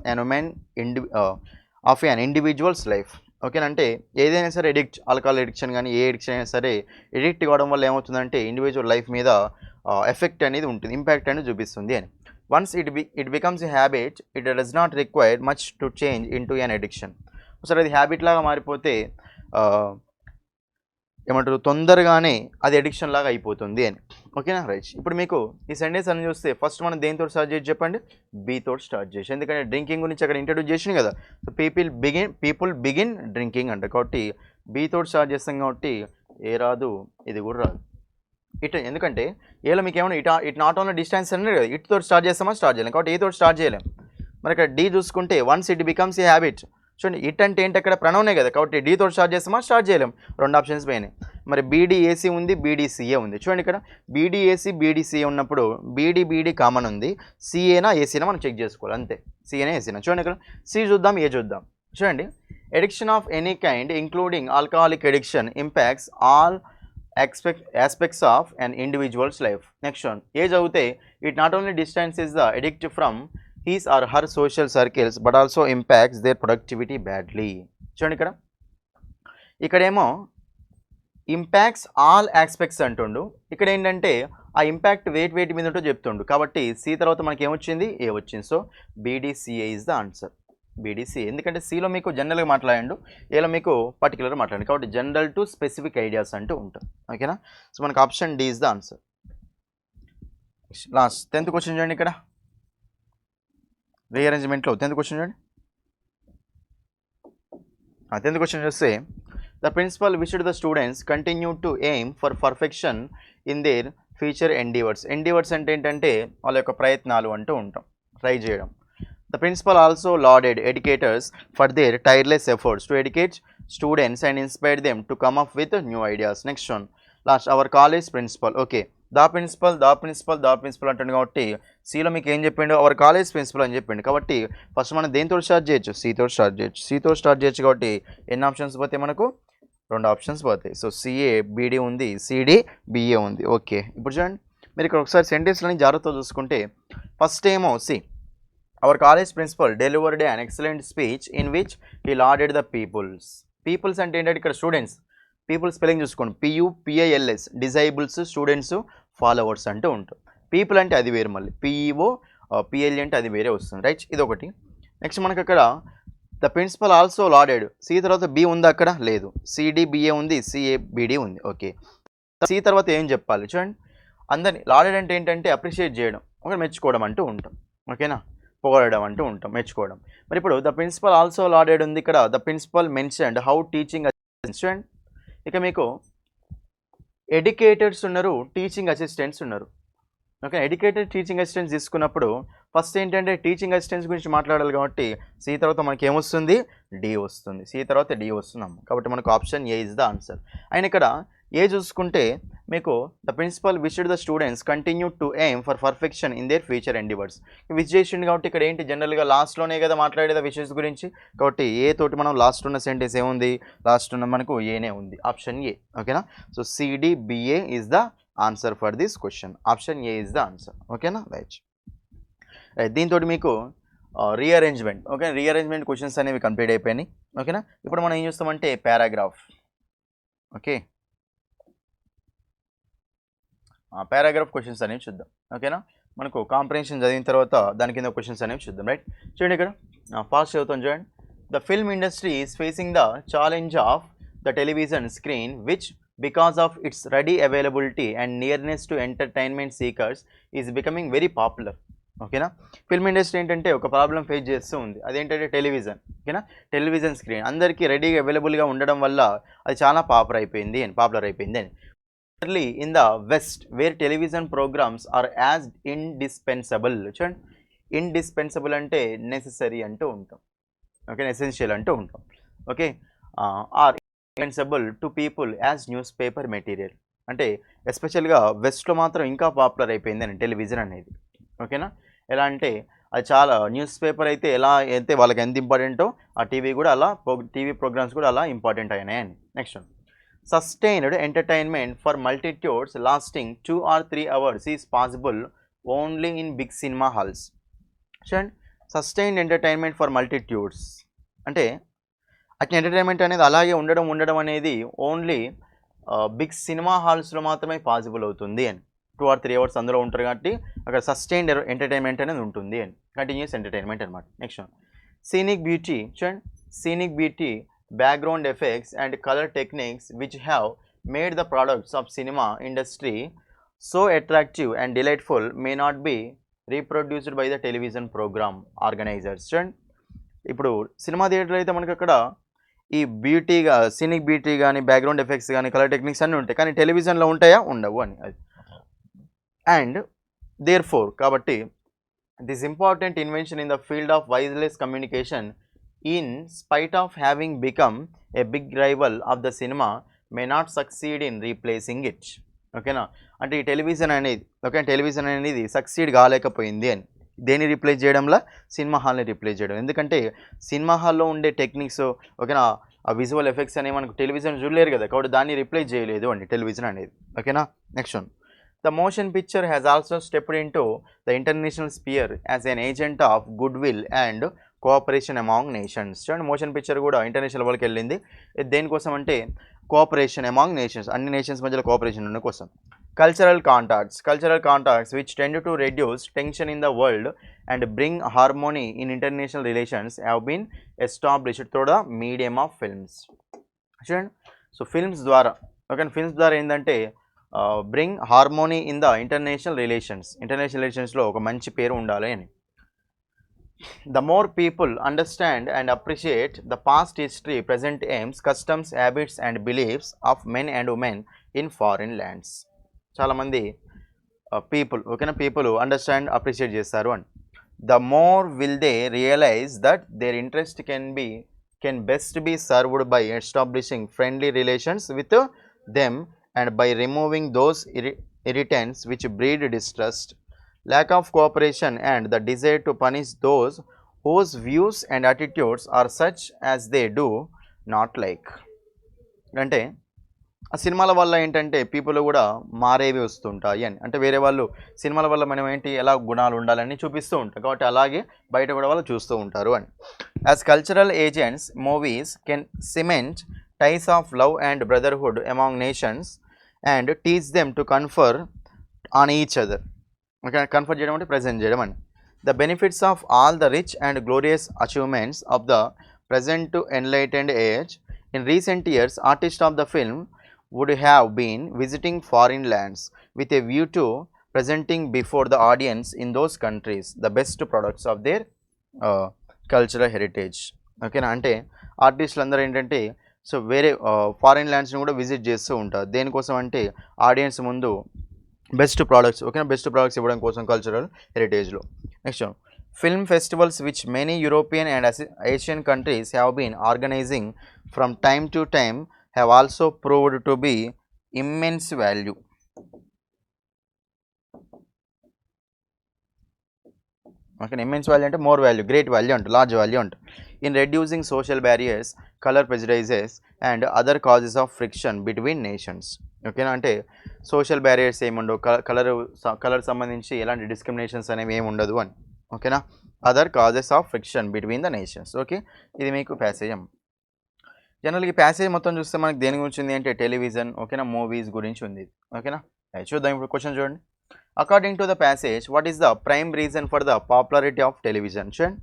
an individual's life. ఓకేనా, అంటే ఏదైనా సరే ఆల్కహాల్ ఎడిక్షన్ కానీ ఏ ఎడిక్షన్ అయినా సరే ఎడిక్ట్ కావడం వల్ల ఏమవుతుందంటే ఇండివిజువల్ లైఫ్ మీద ఎఫెక్ట్ అనేది ఉంటుంది, ఇంపాక్ట్ అనేది చూపిస్తుంది అని. Once it becomes a habit it does not require much to change into an addiction. ఒకసారి అది హ్యాబిట్ లాగా మారిపోతే ఏమంటారు తొందరగానే అది ఎడిక్షన్ లాగా అయిపోతుంది అని. ఓకేనా, రైట్. ఇప్పుడు మీకు ఈ సెంటెన్స్ అని చూస్తే ఫస్ట్ మనం దేనితో స్టార్ట్ చేసి చెప్పండి, బీతో స్టార్ట్ చేసి, ఎందుకంటే డ్రింకింగ్ గురించి అక్కడ ఇంట్రడ్యూస్ చేసింది కదా. సో పీపుల్ బిగిన్ డ్రింకింగ్ అంటే, కాబట్టి బీతో స్టార్ట్ చేస్తాం కాబట్టి ఏ రాదు, ఇది కూడా రాదు. ఇట్ ఎందుకంటే ఏలో మీకు ఏమైనా ఇట్ నాట్ ఓన్లీ డిస్టెన్స్ అనేది కదా, ఇట్ తోటి స్టార్ట్ చేస్తామా స్టార్ట్ చేయలేం, కాబట్టి ఏ తోటి స్టార్ట్ చేయలేం. మరి ఇక్కడ డి చూసుకుంటే once it becomes a habit. చూడండి ఇట్ అంటే ఏంటి, అక్కడ ప్రణవనే కదా, కాబట్టి డి తోటి స్టార్ట్ చేస్తామా స్టార్ట్ చేయలేం, 2 ఆప్షన్స్ పోయినాయి. మరి బీడీఏసీ ఉంది, బీడీసీఏ ఉంది. చూడండి ఇక్కడ బీడీఏసీ బీడీసీఏ ఉన్నప్పుడు బీడీ కామన్ ఉంది, సిఏనా ఏసీనా మనం చెక్ చేసుకోవాలి అంతే, సిఏనా ఏసీనా. చూడండి ఇక్కడ సి చూద్దాం, ఏ చూద్దాం. చూడండి addiction of any kind including alcoholic addiction impacts all aspects of an individual's life. Next one, age avute it not only distances the addict from his or her social circles but also impacts their productivity badly. చూడండి ఇక్కడేమో impacts all aspects అంటుండు, ఇక్కడ ఏంటంటే ఆ impact వేటి మీద ఉంటో చెప్తుండు, కాబట్టి సి తర్వాత మనకి ఏమొచ్చింది, ఏ వచ్చింది. So BDCA is the answer, BDC. ఎందుకంటే సిలో మీకు జనరల్గా మాట్లాడండు, ఏలో మీకు పర్టికులర్గా మాట్లాడండి, కాబట్టి జనరల్ టు స్పెసిఫిక్ ఐడియాస్ అంటూ ఉంటాం. ఓకేనా, సో మనకు option D is the answer. Last 10th question చూడండి, ఇక్కడ రీఅరేంజ్మెంట్లో 10th క్వశ్చన్ చూడండి. 10th క్వశ్చన్ చూస్తే the principal wished the students continue to aim for perfection in their future endeavours. Endeavours అంటే ఏంటంటే వాళ్ళ యొక్క ప్రయత్నాలు అంటూ ఉంటాం, ట్రై చేయడం. The principal also lauded educators for their tireless efforts to educate students and inspired them to come up with new ideas. Next one, last, our college principal. Okay, the principal అంటుంది కాబట్టి సిలో మీకు ఏం చెప్పిండు, hour college principal అని చెప్పిండు, కాబట్టి first మనం దేనితో స్టార్ట్ చేయొచ్చు, సితో స్టార్ట్ చేయొచ్చు, కాబట్టి ఎన్ని ఆప్షన్స్ పోతాయి మనకు, 2 ఆప్షన్స్ పోతాయి. సో సిఏ బీడీ ఉంది, సిడి బిఏ ఉంది. ఓకే, ఇప్పుడు చూడండి మీరు ఇక్కడ ఒకసారి సెంటెన్స్లని జాగ్రత్తగా చూసుకుంటే ఫస్ట్ ఏమో C, our college principal delivered an excellent speech in which he lauded the peoples. Peoples అంటే ఏంటంటే ఇక్కడ స్టూడెంట్స్, పీపుల్ స్పెల్లింగ్ చూసుకోండి, PUPILS, డిజైబుల్స్, స్టూడెంట్స్, ఫాలోవర్స్ అంటూ ఉంటాం. పీపుల్ అంటే అది వేరు, మళ్ళీ PEO PLE అంటే అది వేరే వస్తుంది, రైట్, ఇది ఒకటి. నెక్స్ట్ మనకు అక్కడ the principal also lauded, C తర్వాత బి ఉందా, అక్కడ లేదు, CDBA ఉంది, CABD ఉంది. ఓకే, సి తర్వాత ఏం చెప్పాలి చూడండి, అందరినీ లాడెడ్ అంటే ఏంటంటే అప్రిషియేట్ చేయడం, ఒక మెచ్చుకోవడం అంటూ ఉంటాం. ఓకేనా, పొగడడం అంటూ ఉంటాం, మెచ్చుకోవడం. మరి ఇప్పుడు ద ప్రిన్సిపల్ ఆల్సో లాడెడ్ ఉంది, ఇక్కడ the principal mentioned how teaching assistant. ఇక మీకు ఎడ్యుకేటర్స్ ఉన్నారు, టీచింగ్ అసిస్టెంట్స్ ఉన్నారు. ఓకే, ఎడ్యుకేటెడ్ టీచింగ్ అసిస్టెంట్స్ తీసుకున్నప్పుడు ఫస్ట్ ఏంటంటే టీచింగ్ అసిస్టెంట్స్ గురించి మాట్లాడాలి, కాబట్టి సి తర్వాత మనకి ఏమొస్తుంది, డి వస్తుంది, సి తర్వాత డి వస్తున్నాం, కాబట్టి మనకు option A is the answer. And ఇక్కడ ఏ చూసుకుంటే మీకు the principal wished the students continue to aim for perfection in their future endeavours. Wish చేసిండు కాబట్టి ఇక్కడ ఏంటి జనరల్గా లాస్ట్లోనే కదా మాట్లాడేదా విషెస్ గురించి, కాబట్టి ఏ తోటి మనం లాస్ట్ ఉన్న సెంటెన్స్ ఏముంది, లాస్ట్ ఉన్న మనకు ఏనే ఉంది, ఆప్షన్ ఏ. ఓకేనా, so CDBA is the answer for this question, option A is the answer. ఓకేనా, రైట్. దీంతో మీకు రీఅరేంజ్మెంట్, ఓకే, రీఅరేంజ్మెంట్ క్వశ్చన్స్ అనేవి కంప్లీట్ అయిపోయినాయి. ఓకేనా, ఇప్పుడు మనం ఏం చూస్తామంటే పారాగ్రాఫ్. ఓకే, పారాగ్రాఫ్ క్వశ్చన్స్ అనేవి చూద్దాం. ఓకేనా, మనకు కాంప్రిహెన్షన్ చదివిన తర్వాత దాని కింద క్వశ్చన్స్ అనేవి చూద్దాం, రైట్. చూడండి ఇక్కడ ఫాస్ట్ చదువుతాం చూడండి. The film industry is facing the challenge of the television screen which because of it's ready availability and nearness to entertainment seekers is becoming very popular. ఓకేనా, ఫిల్మ్ ఇండస్ట్రీ ఏంటంటే ఒక problem face చేస్తూ ఉంది, అదేంటంటే television. ఓకేనా, television screen అందరికీ రెడీగా అవైలబుల్గా ఉండడం వల్ల అది చాలా పాపులర్ అయిపోయింది అని. In the West, where television programs are as indispensable. చూడండి, indispensable అంటే necessary అంటూ ఉంటాం, ఓకే, essential అంటూ ఉంటాం. Okay, are indispensable to people as newspaper material. అంటే ఎస్పెషల్గా వెస్ట్లో మాత్రం ఇంకా పాపులర్ అయిపోయింది అని టెలివిజన్ అనేది. ఓకేనా, ఎలా అంటే అది చాలా న్యూస్ పేపర్ అయితే ఎలా అయితే వాళ్ళకి ఎంత ఇంపార్టెంటో ఆ టీవీ కూడా అలా, టీవీ ప్రోగ్రామ్స్ కూడా అలా ఇంపార్టెంట్ అయినాయని. Next one, sustained entertainment for multitudes lasting 2 or 3 hours is possible only in big cinema halls. చూడండి, సస్టైన్డ్ ఎంటర్టైన్మెంట్ ఫర్ మల్టిట్యూడ్స్ అంటే అట్లా ఎంటర్టైన్మెంట్ అనేది అలాగే ఉండడం అనేది ఓన్లీ బిగ్ సినిమా హాల్స్లో మాత్రమే పాసిబుల్ అవుతుంది అని. 2 or 3 hours అందులో ఉంటారు కాబట్టి అక్కడ సస్టైన్డ్ ఎంటర్టైన్మెంట్ అనేది ఉంటుంది అని, కంటిన్యూస్ ఎంటర్టైన్మెంట్ అనమాట. Next scenic beauty. చూడండి, scenic beauty, background effects and color techniques which have made the products of cinema industry so attractive and delightful may not be reproduced by the television program organizers. చూడండి, ఇప్పుడు cinema theatre అయితే మనకి అక్కడ ఈ బ్యూటీగా scenic beauty కానీ background effects కానీ colour techniques అన్నీ ఉంటాయి, కానీ టెలివిజన్లో ఉంటాయా ఉండవు అని అది. అండ్ దేర్ ఫోర్ కాబట్టి this important invention in the field of wireless communication in spite of having become a big rival of the cinema may not succeed in replacing it. ఓకేనా, అంటే ఈ టెలివిజన్ అనేది టెలివిజన్ అనేది succeed కాలేకపోయింది అని. దేన్ని replace చేయడంలో cinema హాల్ని replace చేయడం, ఎందుకంటే సినిమా హాల్లో ఉండే టెక్నిక్స్ ఓకేనా ఆ విజువల్ ఎఫెక్ట్స్ అనేవి మనకు టెలివిజన్ చూడలేరు కదా, కాబట్టి దాన్ని రీప్లేస్ చేయలేదు అండి టెలివిజన్ అనేది. ఓకేనా, next one. The motion picture has also stepped in to the international sphere as an agent of good will and cooperation among nations. చూడండి, మోషన్ పిక్చర్ కూడా ఇంటర్నేషనల్ లెవెల్కి వెళ్ళింది. దేనికోసం అంటే కోఆపరేషన్ అమాంగ్ నేషన్స్, అన్ని నేషన్స్ మధ్యలో కోఆపరేషన్ ఉండడం కోసం. Cultural contacts which tend to reduce tension in the world and bring harmony in international relations have been established through the medium of films. చూడండి, సో ఫిల్మ్స్ ద్వారా films ద్వారా ఏంటంటే bring harmony in the international రిలేషన్స్లో ఒక మంచి పేరు ఉండాలి అని. The more people understand and appreciate the past history, present aims, customs, habits and beliefs of men and women in foreign lands. చాలామంది పీపుల్ అండర్స్టాండ్ అప్రిషియేట్ చేస్తారు అని. The more will they realise that their interest can best be served by establishing friendly relations with them and by removing those irritants which breed distrust, lack of cooperation and the desire to punish those whose views and attitudes are such as they do not like. అంటే ఆ సినిమాల వల్ల ఏంటంటే people కూడా మారేవి వస్తుంటాయి అని, అంటే వేరే వాళ్ళు సినిమాల వల్ల మనం ఏంటి ఎలా గుణాలు ఉండాలని చూపిస్తూ ఉంటాం, కాబట్టి అలాగే బయట కూడా వాళ్ళు చూస్తూ ఉంటారు అని. As cultural agents movies can cement ties of love and brotherhood among nations and teach them to confer on each other. Okay, confer చేయడం అంటే ప్రజెంట్ చేయడం అని. The benefits of all the rich and glorious achievements of the present to enlightened age. In recent years, artists of the film would have been visiting foreign lands with a view to presenting before the audience in those countries the best products of their cultural heritage. ఓకేనా, అంటే ఆర్టిస్టులు అందరూ ఏంటంటే so వేరే foreign ల్యాండ్స్ని కూడా visit చేస్తూ ఉంటారు. దేనికోసం అంటే ఆడియన్స్ ముందు బెస్ట్ ప్రోడక్ట్స్ బెస్ట్ ప్రోడక్ట్స్ ఇవ్వడం కోసం కల్చరల్ హెరిటేజ్లో. Next, film festivals which many European and Asian countries have been organizing from time to time have also proved to be immense value. Okay, immense value అంటే more value, great value అంటే large value అంటే in reducing social barriers, color prejudices and other causes of friction between nations. ఓకేనా, అంటే social barriers ఏముండవు, colour సంబంధించి ఎలాంటి discriminations అనేవి ఏమి ఉండదు అని. ఓకేనా, other causes of friction between the nations. Okay, ఇది మీకు ప్యాసేజ్. జనరల్గా ఈ ప్యాసేజ్ మొత్తం చూస్తే మనకి దేని గురించి ఉంది అంటే టెలివిజన్ ఓకేనా మూవీస్ గురించి ఉంది. ఓకేనా, చూద్దాం ఇప్పుడు క్వశ్చన్ చూడండి. According to the passage what is the prime reason for the popularity of television? చూడండి,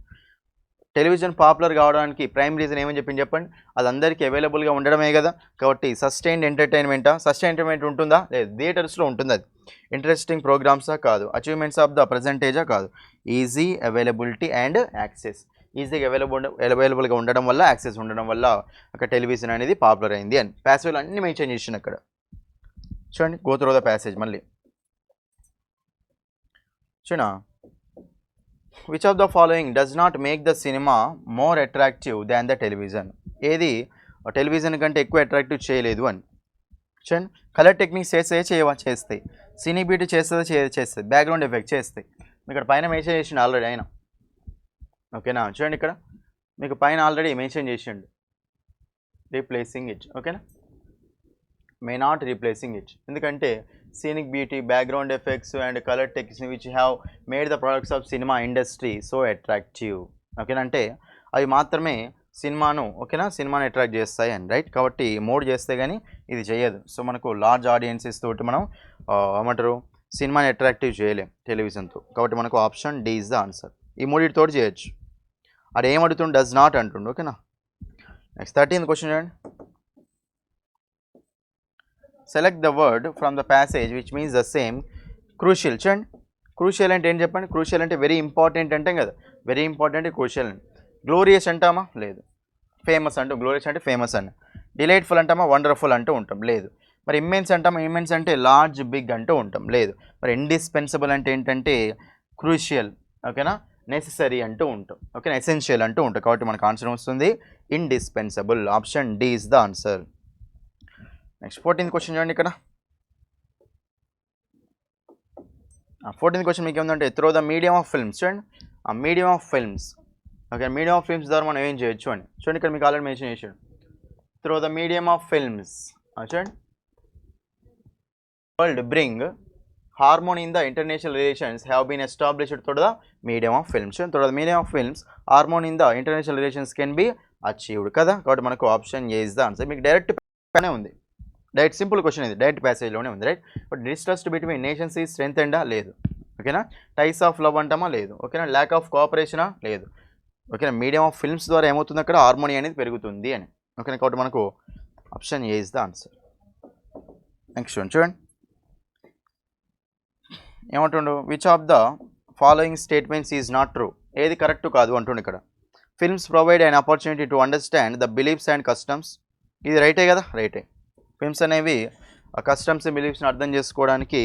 టెలివిజన్ పాపులర్ కావడానికి ప్రైమ్ రీజన్ ఏమని చెప్పండి. అది అందరికీ అవైలబుల్గా ఉండడమే కదా, కాబట్టి సస్టైన్డ్ ఎంటర్టైన్మెంట్ ఉంటుందా? లేదు, థియేటర్స్లో ఉంటుంది. అది ఇంట్రెస్టింగ్ ప్రోగ్రామ్సా? కాదు. అచీవ్మెంట్స్ ఆఫ్ ద ప్రజెంటేజా? కాదు. ఈజీ అవైలబిలిటీ అండ్ యాక్సెస్, ఈజీగా అవైలబుల్గా ఉండడం వల్ల, యాక్సెస్ ఉండడం వల్ల అక్కడ టెలివిజన్ అనేది పాపులర్ అయింది అని ప్యాసేజ్లో అన్ని మెన్షన్ చేసిన అక్కడ. చూడండి, గో త్రూ ద ప్యాసేజ్ మళ్ళీ చూనా. Which of the following does not make the cinema more attractive than the television? ఏది టెలివిజన్ కంటే ఎక్కువ అట్రాక్టివ్ చేయలేదు అని. చూడండి, కలర్ టెక్నిక్స్ చేస్తాయి, సినీ బ్యూటీ చేస్తుంది, బ్యాక్గ్రౌండ్ ఎఫెక్ట్ చేస్తాయి. ఇక్కడ పైన మెన్షన్ చేసిండు ఆల్రెడీ ఆయన. ఓకేనా, చూడండి ఇక్కడ మీకు పైన ఆల్రెడీ మెన్షన్ చేసిండు రీప్లేసింగ్ ఇట్. ఓకేనా, మే నాట్ రీప్లేసింగ్ ఇట్, ఎందుకంటే scenic beauty, background effects and color techniques which have made the products of cinema industry so attractive. ఓకేనా, అంటే అవి మాత్రమే సినిమాను సినిమాను అట్రాక్ట్ చేస్తాయి అని, రైట్. కాబట్టి మోడ్ చేస్తే కానీ ఇది చేయదు. సో మనకు లార్జ్ ఆడియన్సెస్ తోటి మనం ఏమంటారు సినిమాని అట్రాక్టివ్ చేయలేం టెలివిజన్తో, కాబట్టి మనకు option D is the answer. ఈ మూడిటితో చేయొచ్చు. అది ఏం అడుగుతుండు? డస్ నాట్ అంటుండు. ఓకేనా, నెక్స్ట్ 13th క్వశ్చన్ చూడండి. Select the word from the passage which means the same. Crucial. చూడండి, క్రూషియల్ అంటే ఏం చెప్పండి? క్రూషియల్ అంటే వెరీ ఇంపార్టెంట్ అంటాం కదా, వెరీ ఇంపార్టెంట్ క్రూషియల్. గ్లోరియస్ అంటామా? లేదు. ఫేమస్ అంటూ, గ్లోరియస్ అంటే ఫేమస్ అని. డిలైట్ఫుల్ అంటామా వండర్ఫుల్ అంటూ ఉంటాం, లేదు. మరి ఇమ్మెన్స్ అంటామా, ఇమ్మెన్స్ అంటే లార్జ్ బిగ్ అంటూ ఉంటాం, లేదు. మరి ఇండిస్పెన్సిబుల్ అంటే ఏంటంటే క్రూషియల్, ఓకేనా, నెసెసరీ అంటూ ఉంటాం, ఓకేనా, ఎసెన్షియల్ అంటూ ఉంటాం. కాబట్టి మనకు ఆన్సర్ వస్తుంది indispensable. Option D is the answer. Next 14th question చూడండి. ఇక్కడ 14th క్వశ్చన్ మీకు ఏముందంటే through the medium of films. చూడండి, ఆ medium of films, okay, medium of films ద్వారా మనం ఏం చేయొచ్చు అని చూడండి. ఇక్కడ మీకు ఆల్రెడీ మెన్షన్ చేసాడు, through the medium of films. చూడండి, world bring harmony in the international relations have been established through the medium of films. Through the medium of films, harmony in the international relations can be achieved కదా. కాబట్టి మనకు option A is the answer. మీకు direct ప్యానే ఉంది, direct simple question ఇది, direct ప్యాసేజ్లోనే ఉంది, right. But distrust between nations ఈ strength అండా, లేదు, ఓకేనా. టైస్ ఆఫ్ లవ్ అంటామా, లేదు, ఓకేనా. ల్యాక్ ఆఫ్ కోఆపరేషనా, లేదు, ఓకేనా. మీడియం ఆఫ్ ఫిల్మ్స్ ద్వారా ఏమవుతుంది అక్కడ హార్మోనీ అనేది పెరుగుతుంది అని, ఓకేనా. కాబట్టి మనకు option A is the answer. Next చూడండి ఏమంటుండు, which of the following statements is not true, ఏది కరెక్ట్ కాదు అంటుండు ఇక్కడ. Films provide and opportunity to understand the beliefs and customs, ఇది రైటే కదా, రైటే. ఫిల్మ్స్ అనేవి ఆ కస్టమ్స్ బిలీఫ్స్ని అర్థం చేసుకోవడానికి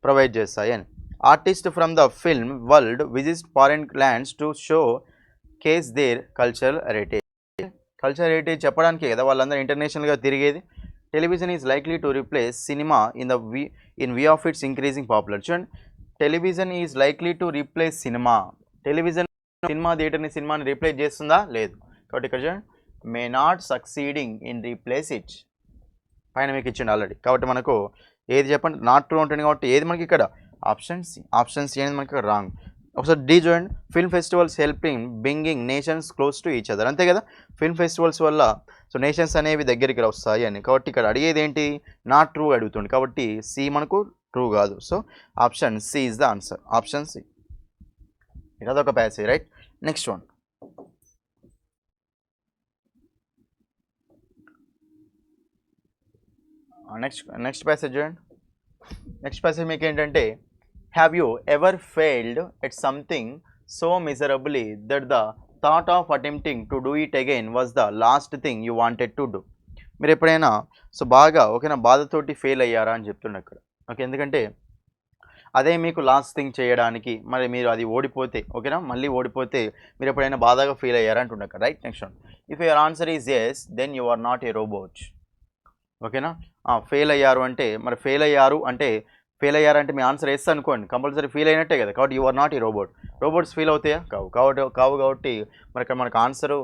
ప్రొవైడ్ చేస్తాయి అని. Artist from the film world visit foreign lands to showcase their cultural heritage, cultural heritage చెప్పడానికి కదా వాళ్ళందరూ ఇంటర్నేషనల్గా తిరిగేది. Television is likely to replace cinema in view of its increasing popular. చూడండి, television is likely to replace cinema, television cinema థియేటర్ని సినిమాని replace చేస్తుందా, లేదు. కాబట్టి ఇక్కడ చూడండి, may not succeeding in replace it, పైన మీకు ఇచ్చింది ఆల్రెడీ. కాబట్టి మనకు ఏది చెప్పండి నాట్ ట్రూ ఉంటుంది. కాబట్టి ఏది మనకి ఇక్కడ ఆప్షన్ సి, ఆప్షన్ సి అనేది మనకి ఇక్కడ రాంగ్. ఒకసారి డి చూడండి, film festivals helping bingeing nations close to each other, అంతే కదా. ఫిల్మ్ ఫెస్టివల్స్ వల్ల సో నేషన్స్ అనేవి దగ్గరికి వస్తాయి అని. కాబట్టి ఇక్కడ అడిగేది ఏంటి, నాట్ ట్రూ అడుగుతుంది. కాబట్టి సి మనకు ట్రూ కాదు. So option C is the answer, option C. ఇది అదొక passage, right. Next one, next passage చూడండి. నెక్స్ట్ ప్యాసేజ్ మీకు ఏంటంటే, have you ever failed at something so miserably that the thought of attempting to do it again was the last thing you wanted to do. మీరు ఎప్పుడైనా so బాగా ఓకేనా బాధతోటి fail అయ్యారా అని చెప్తుండే ఇక్కడ, ఓకే. ఎందుకంటే అదే మీకు లాస్ట్ థింగ్ చేయడానికి మరి మీరు అది ఓడిపోతే ఓకేనా, మళ్ళీ ఓడిపోతే మీరు ఎప్పుడైనా బాధగా ఫీల్ అయ్యారా అంటుండే ఇక్కడ, right. Next one, if your answer is yes then you are not a robot, ఓకేనా. ఫెయిల్ అయ్యారు అంటే మరి ఫెయిల్ అయ్యారంటే మీ ఆన్సర్ ఎస్ అనుకోండి, కంపల్సరీ ఫీల్ అయినట్టే కదా. కాబట్టి you are not a robot. Robots feel అవుతాయా, కావు. కాబట్టి మరి ఇక్కడ మనకు ఆన్సరు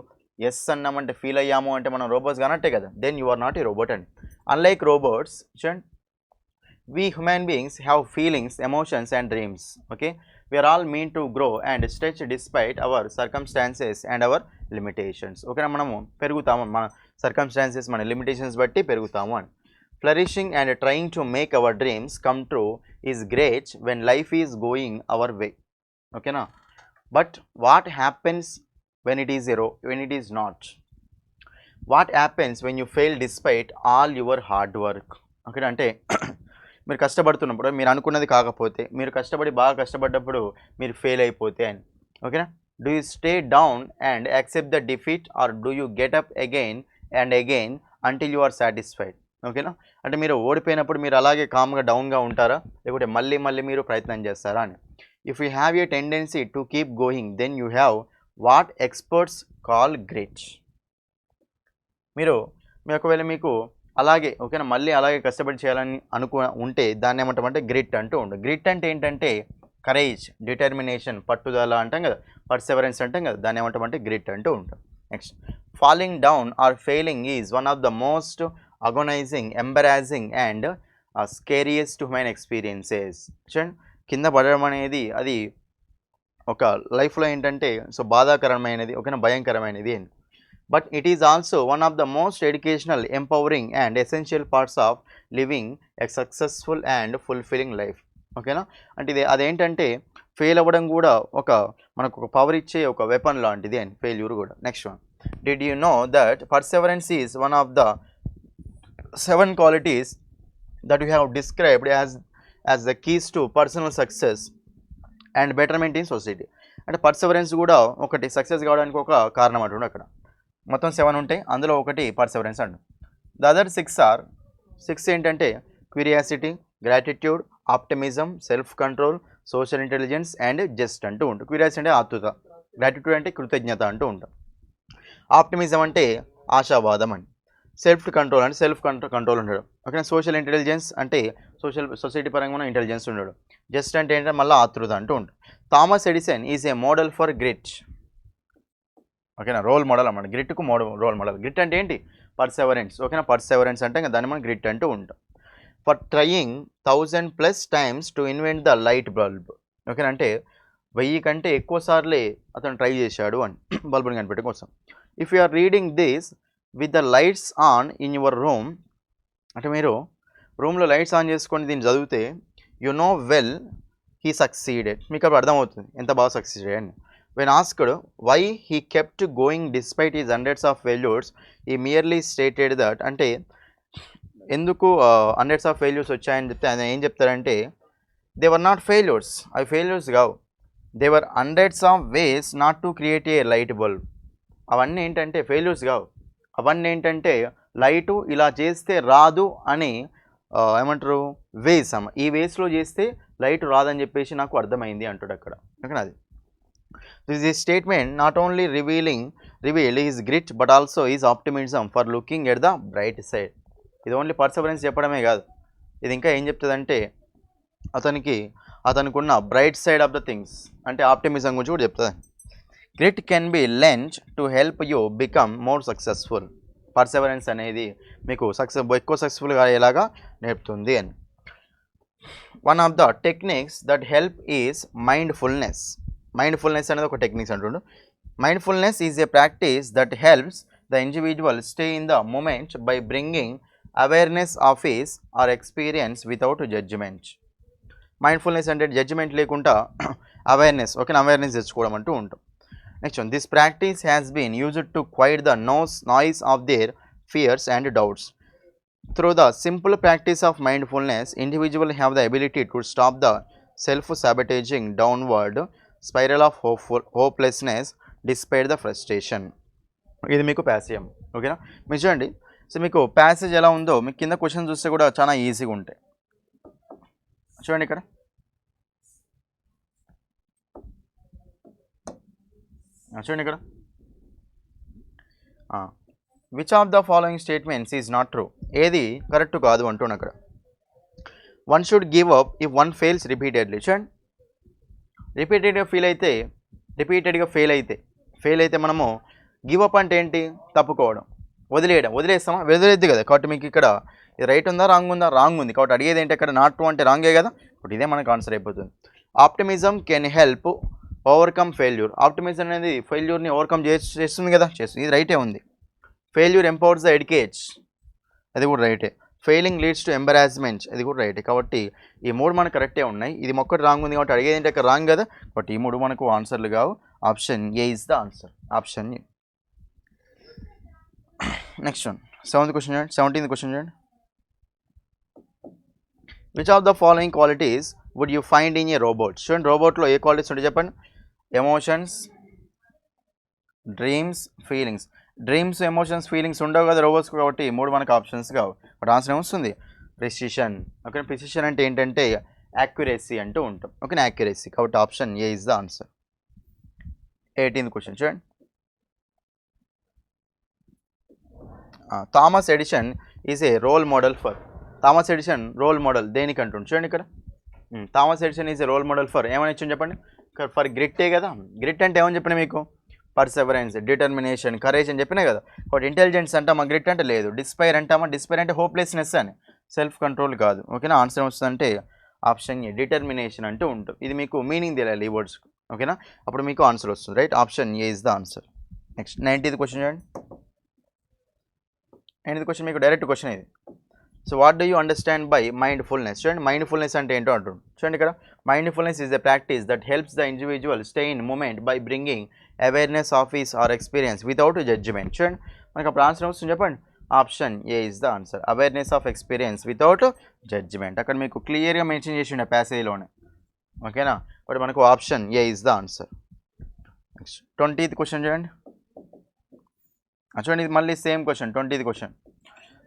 ఎస్ అన్నామంటే ఫీల్ అయ్యాము అంటే మనం రోబోట్స్ కానట్టే కదా. Then you are not a robot అండి. అన్లైక్ రోబోట్స్ చూడండి, we human beings have feelings, emotions and dreams, okay. We are all meant to grow and stretch despite our circumstances and our limitations, okay. మనము పెరుగుతాము, మన circumstances మన limitations బట్టి పెరుగుతాము అని. Flourishing and trying to make our dreams come true is great when life is going our way, okay na. But what happens when it is not? What happens when you fail despite all your hard work, okay. అంటే మీరు కష్టపడుతున్నప్పుడు మీరు అనుకున్నది కాకపోతే, మీరు బాగా కష్టపడ్డప్పుడు మీరు fail అయిపోతే అని, ఓకేనా. Do you stay down and accept the defeat or do you get up again and again until you are satisfied, ఓకేనా. అంటే మీరు ఓడిపోయినప్పుడు మీరు అలాగే కామ్గా డౌన్గా ఉంటారా, లేకపోతే మళ్ళీ మీరు ప్రయత్నం చేస్తారా అని. If you have a tendency to keep going then you have what experts call grit. మీరు ఒకవేళ మీకు అలాగే ఓకేనా మళ్ళీ అలాగే కష్టపడి చేయాలని ఉంటే దాన్ని ఏమంటామంటే గ్రిట్ అంటూ ఉంటుంది. గ్రిట్ అంటే ఏంటంటే కరేజ్, డిటర్మినేషన్, పట్టుదల అంటాం కదా, పర్సెవరెన్స్ అంటాం కదా, దాన్ని ఏమంటామంటే గ్రిట్ అంటూ ఉంటాం. Next, falling down or failing is one of the most agonizing, embarrassing and scariest human experiences. చూడండి, కింద పడడం అనేది అది ఒక లైఫ్లో ఏంటంటే సో బాధాకరమైనది, ఓకేనా, భయంకరమైనది అని. But it is also one of the most educational, empowering and essential parts of living a successful and fulfilling life, ఓకేనా. అంటే ఇది అదేంటంటే ఫెయిల్ అవ్వడం కూడా మనకు ఒక పవర్ ఇచ్చే ఒక వెపన్ లాంటిది అని, ఫెయిల్యూర్ కూడా. Next one, did you know that perseverance is one of the 7 qualities that you have described as the keys to personal success and betterment in society. అంటే పర్సెవరెన్స్ కూడా ఒకటి సక్సెస్ కావడానికి ఒక కారణం అంటుండే అక్కడ. మొత్తం 7 ఉంటాయి, అందులో ఒకటి పర్సెవరెన్స్ అంటాం. ద అదర్ 6 ఏంటంటే curiosity, gratitude, optimism, self control, social intelligence and just అంటూ ఉంటుంది. క్యూరియాసిటీ అంటే ఆతృత, గ్రాటిట్యూడ్ అంటే కృతజ్ఞత అంటూ ఉంటాం. ఆప్టిమిజం అంటే ఆశావాదం అని, సెల్ఫ్ కంట్రోల్ అంటే సెల్ఫ్ కంట్రోల్ ఉండడం. ఓకే, సోషల్ ఇంటెలిజెన్స్ అంటే సొసైటీ పరంగా ఇంటెలిజెన్స్ ఉండడం. జస్ట్ అంటే ఏంటంటే మళ్ళీ ఆతృత అంటూ ఉంటుంది. Thomas Edison is A model for grit. ఓకేనా, రోల్ మోడల్ అన్నమాట. గ్రిట్కు రోల్ మోడల్. గ్రిట్ అంటే ఏంటి? పర్సెవరెన్స్. ఓకేనా, పర్సెవరెన్స్ అంటే ఇంకా దాన్ని మనం గ్రిట్ అంటూ ఉంటాం. For trying 1000+ times to invent the light bulb. ఓకేనా, అంటే 1000 కంటే ఎక్కువ సార్లే అతను ట్రై చేశాడు అని బల్బుని కనిపెట్టడం కోసం. If you are reading this with the lights on in your room, అంటే మీరు రూమ్లో లైట్స్ ఆన్ చేసుకొని దీన్ని చదివితే you know well he succeeded, మీకు అప్పుడు అర్థమవుతుంది ఎంత బాగా సక్సీడెడ్ అని. When asked why he kept going despite his hundreds of failures, he merely stated that, అంటే ఎందుకు హండ్రెడ్స్ ఆఫ్ ఫెయిల్యూర్స్ వచ్చాయని చెప్తే ఆయన ఏం చెప్తారంటే దే వర్ నాట్ ఫెయిల్యూర్స్, అవి ఫెయిల్యూర్స్ కావు, they were hundreds of ways not to create a light bulb. అవన్నీ ఏంటంటే ఫెయిల్యూర్స్ కావు, అవన్నీ ఏంటంటే లైటు ఇలా చేస్తే రాదు అని ఏమంటారు వేస్ అమ్మ, ఈ వేస్లో చేస్తే లైట్ రాదని చెప్పేసి నాకు అర్థమైంది అంటాడు అక్కడ. ఓకేనా, అది this statement not only reveal his grit but also his optimism for looking at the bright side. ఇది ఓన్లీ పర్సెవరెన్స్ చెప్పడమే కాదు, ఇది ఇంకా ఏం చెప్తుందంటే అతనికి ఉన్న bright side of the things, అంటే ఆప్టిమిజం గురించి కూడా చెప్తుంది. Grit can be learned to help you become more successful. Perseverance అనేది మీకు ఎక్కువ సక్సెస్ఫుల్గా అయ్యేలాగా నేర్పుతుంది అని. One of the techniques that help is mindfulness. Mindfulness అనేది ఒక టెక్నిక్స్ అంటుండు. Mindfulness is a practice that helps the individual stay in the moment by bringing awareness of his or experience without judgement. Mindfulness అంటే judgement లేకుండా awareness, ఓకేనా, awareness తెచ్చుకోవడం అంటూ ఉంటాం. Next one, this practice has been used to quiet the noise of their fears and doubts. Through the simple practice of mindfulness, individuals have the ability to stop the self-sabotaging downward spiral of hopelessness despite the frustration. ఇది మీకు passage. ఓకేనా, మీరు చూడండి. So మీకు passage ఎలా ఉందో మీకు కింద క్వశ్చన్ చూస్తే కూడా చాలా ఈజీగా ఉంటాయి. చూడండి ఇక్కడ, చూడండి ఇక్కడ, which of the following statements is not true, ఏది కరెక్ట్ కాదు అంటున్నా అక్కడ. One should give up if one fails repeatedly. చూడండి, రిపీటెడ్గా ఫెయిల్ అయితే మనము గివ్ అప్ అంటే ఏంటి? తప్పుకోవడం, వదిలేస్తామా? వదిలేద్ది కదా. కాబట్టి మీకు ఇక్కడ ఇది రైట్ ఉందా రాంగ్ ఉందా? రాంగ్ ఉంది. కాబట్టి అడిగేది ఏంటి అక్కడ? నాట్ ట్రూ అంటే రాంగే కదా. కాబట్టి ఇదే మనకు ఆన్సర్ అయిపోతుంది. Optimism can help overcome failure. Optimism అనేది ఫెయిల్యూర్ని ఓవర్కమ్ చేస్తుంది కదా, చేస్తుంది. ఇది రైటే ఉంది. ఫెయిల్యూర్ ఎంపవర్స్ ద ఎడ్యుకేట్స్, అది కూడా రైటే. ఫెయిలింగ్ లీడ్స్ టు ఎంబరాస్మెంట్, అది కూడా రైటే. కాబట్టి ఈ మూడు మనకు కరెక్టే ఉన్నాయి. ఇది ఒక్కటి రాంగ్ ఉంది కాబట్టి అడిగేది ఏంటి అక్కడ? రాంగ్ కదా. కాబట్టి ఈ మూడు మనకు ఆన్సర్లు కావు. Option A is the answer. Option A. Next one, 17th question చూడండి. Which of the following qualities would you find in a robot? చూడండి, రోబోట్లో ఏ క్వాలిటీస్ ఉంటాయి చెప్పండి. Emotions, dreams, feelings. Dreams, emotions, feelings ఉండవు కదా రోబోట్స్, కాబట్టి మూడు మనకు ఆప్షన్స్ కావు. బట్ ఆన్సర్ ఏమొస్తుంది? ప్రిసిషన్. ఓకే, ప్రిసిషన్ అంటే ఏంటంటే యాక్యురసీ అంటూ ఉంటాం. Okay, accuracy. కాబట్టి option A is the answer. 18th question చూడండి. Thomas Edison is a role model for. Thomas Edison role model దేనికి అంటుండు? చూడండి ఇక్కడ, Thomas Edison is a role model for ఏమని ఇచ్చింది చెప్పండి. ఫర్ గ్రిట్టే కదా. గ్రిట్ అంటే ఏమని చెప్పినా మీకు? పర్సెవరెన్స్, డిటర్మినేషన్, కరేజ్ అని చెప్పినా కదా. కాబట్టి ఇంటెలిజెన్స్ అంటామా? గ్రిట్ అంటే లేదు. డిస్పైర్ అంటామా? డిస్పైర్ అంటే హోప్లెస్నెస్ అని, సెల్ఫ్ కంట్రోల్ కాదు. ఓకేనా, ఆన్సర్ వస్తుందంటే ఆప్షన్ ఏ, డిటర్మినేషన్ అంటూ ఉంటుంది. ఇది మీకు మీనింగ్ తెలియాలి ఈ వర్డ్స్కి. ఓకేనా, అప్పుడు మీకు ఆన్సర్ వస్తుంది. Right, option A is the answer. Next 19th question చూడండి. 19th క్వశ్చన్ మీకు డైరెక్ట్ క్వశ్చన్ ఇది. So what do you understand by mindfulness? చూడండి, మైండ్ఫుల్నెస్ అంటే ఏంటో అంటుంది. చూడండి ఇక్కడ, mindfulness is a practice that helps the individual stay in moment by bringing awareness of his or experience without judgement. చూడండి, మనకు అప్పుడు ఆన్సర్ వస్తుంది చెప్పండి. Option A is the answer. Awareness of experience without judgement. అక్కడ మీకు క్లియర్గా mention చేసి ఉండే ప్యాసేజ్లోనే. ఓకేనా, బట్ మనకు option A is the answer. Next 20th question చూడండి. చూడండి ఇది మళ్ళీ same question 20th question.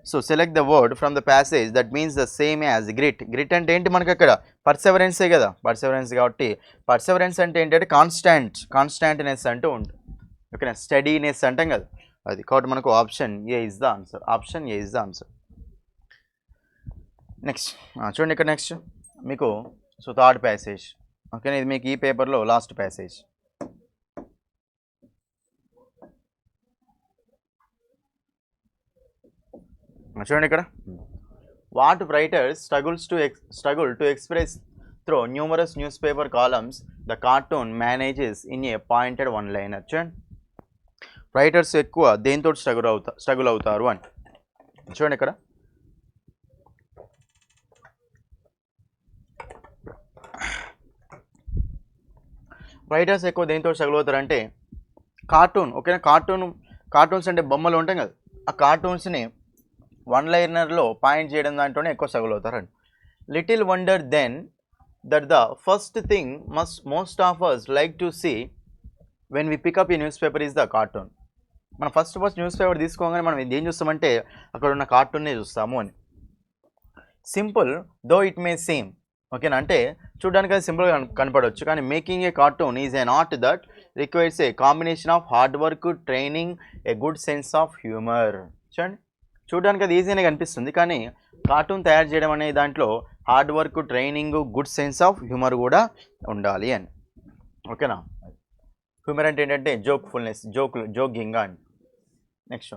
So select the word from the passage that means the same as grit. Grit అంటే ఏంటి మనకి అక్కడ పర్సెవరెన్సే కదా, పర్సెవరెన్స్ కాబట్టి పర్సెవరెన్స్ అంటే ఏంటంటే కాన్స్టాంట్నెస్ అంటూ ఉంటుంది. ఓకేనా, స్టడీనెస్ అంటాం కదా అది. కాబట్టి మనకు option A is the answer. Option A is the answer. Next చూడండి ఇక్కడ నెక్స్ట్ మీకు సో థర్డ్ ప్యాసేజ్. ఓకేనా, ఇది మీకు ఈ పేపర్లో లాస్ట్ ప్యాసేజ్. చూడండి ఇక్కడ what writers struggle to express through numerous newspaper columns the cartoon manages in a pointed one liner. చూడండి రైటర్స్ ఎక్కువ దేంతో స్ట్రగుల్ అవుతారు అని. చూడండి ఇక్కడ రైటర్స్ ఎక్కువ దేంతో స్ట్రగుల్ అవుతారంటే కార్టూన్. ఓకేనా, కార్టూన్స్ అంటే బొమ్మలు ఉంటాయి కదా, ఆ కార్టూన్స్ని వన్ లైనర్లో పాయింట్ చేయడం దాంట్లోనే ఎక్కువ స్ట్రగుల్ అవుతారండి. Little wonder then that the first thing most of us like to see when we pick up the newspaper is the cartoon. మనం ఫస్ట్ న్యూస్ పేపర్ తీసుకోగానే మనం ఏం చూస్తామంటే అక్కడ ఉన్న కార్టూన్నే చూస్తాము అని. Simple though it may same. ఓకేనా, అంటే చూడడానికి అది సింపుల్గా కనపడవచ్చు, కానీ making a cartoon is an art that requires a combination of hard work, training, a good sense of humour. చూడండి చూడడానికి అది ఈజీగానే కనిపిస్తుంది, కానీ కార్టూన్ తయారు చేయడం అనే దాంట్లో hard work, training, good sense of humour కూడా ఉండాలి అని. ఓకేనా, హ్యూమర్ అంటే ఏంటంటే జోక్ఫుల్నెస్, జోకింగ్ అని. Next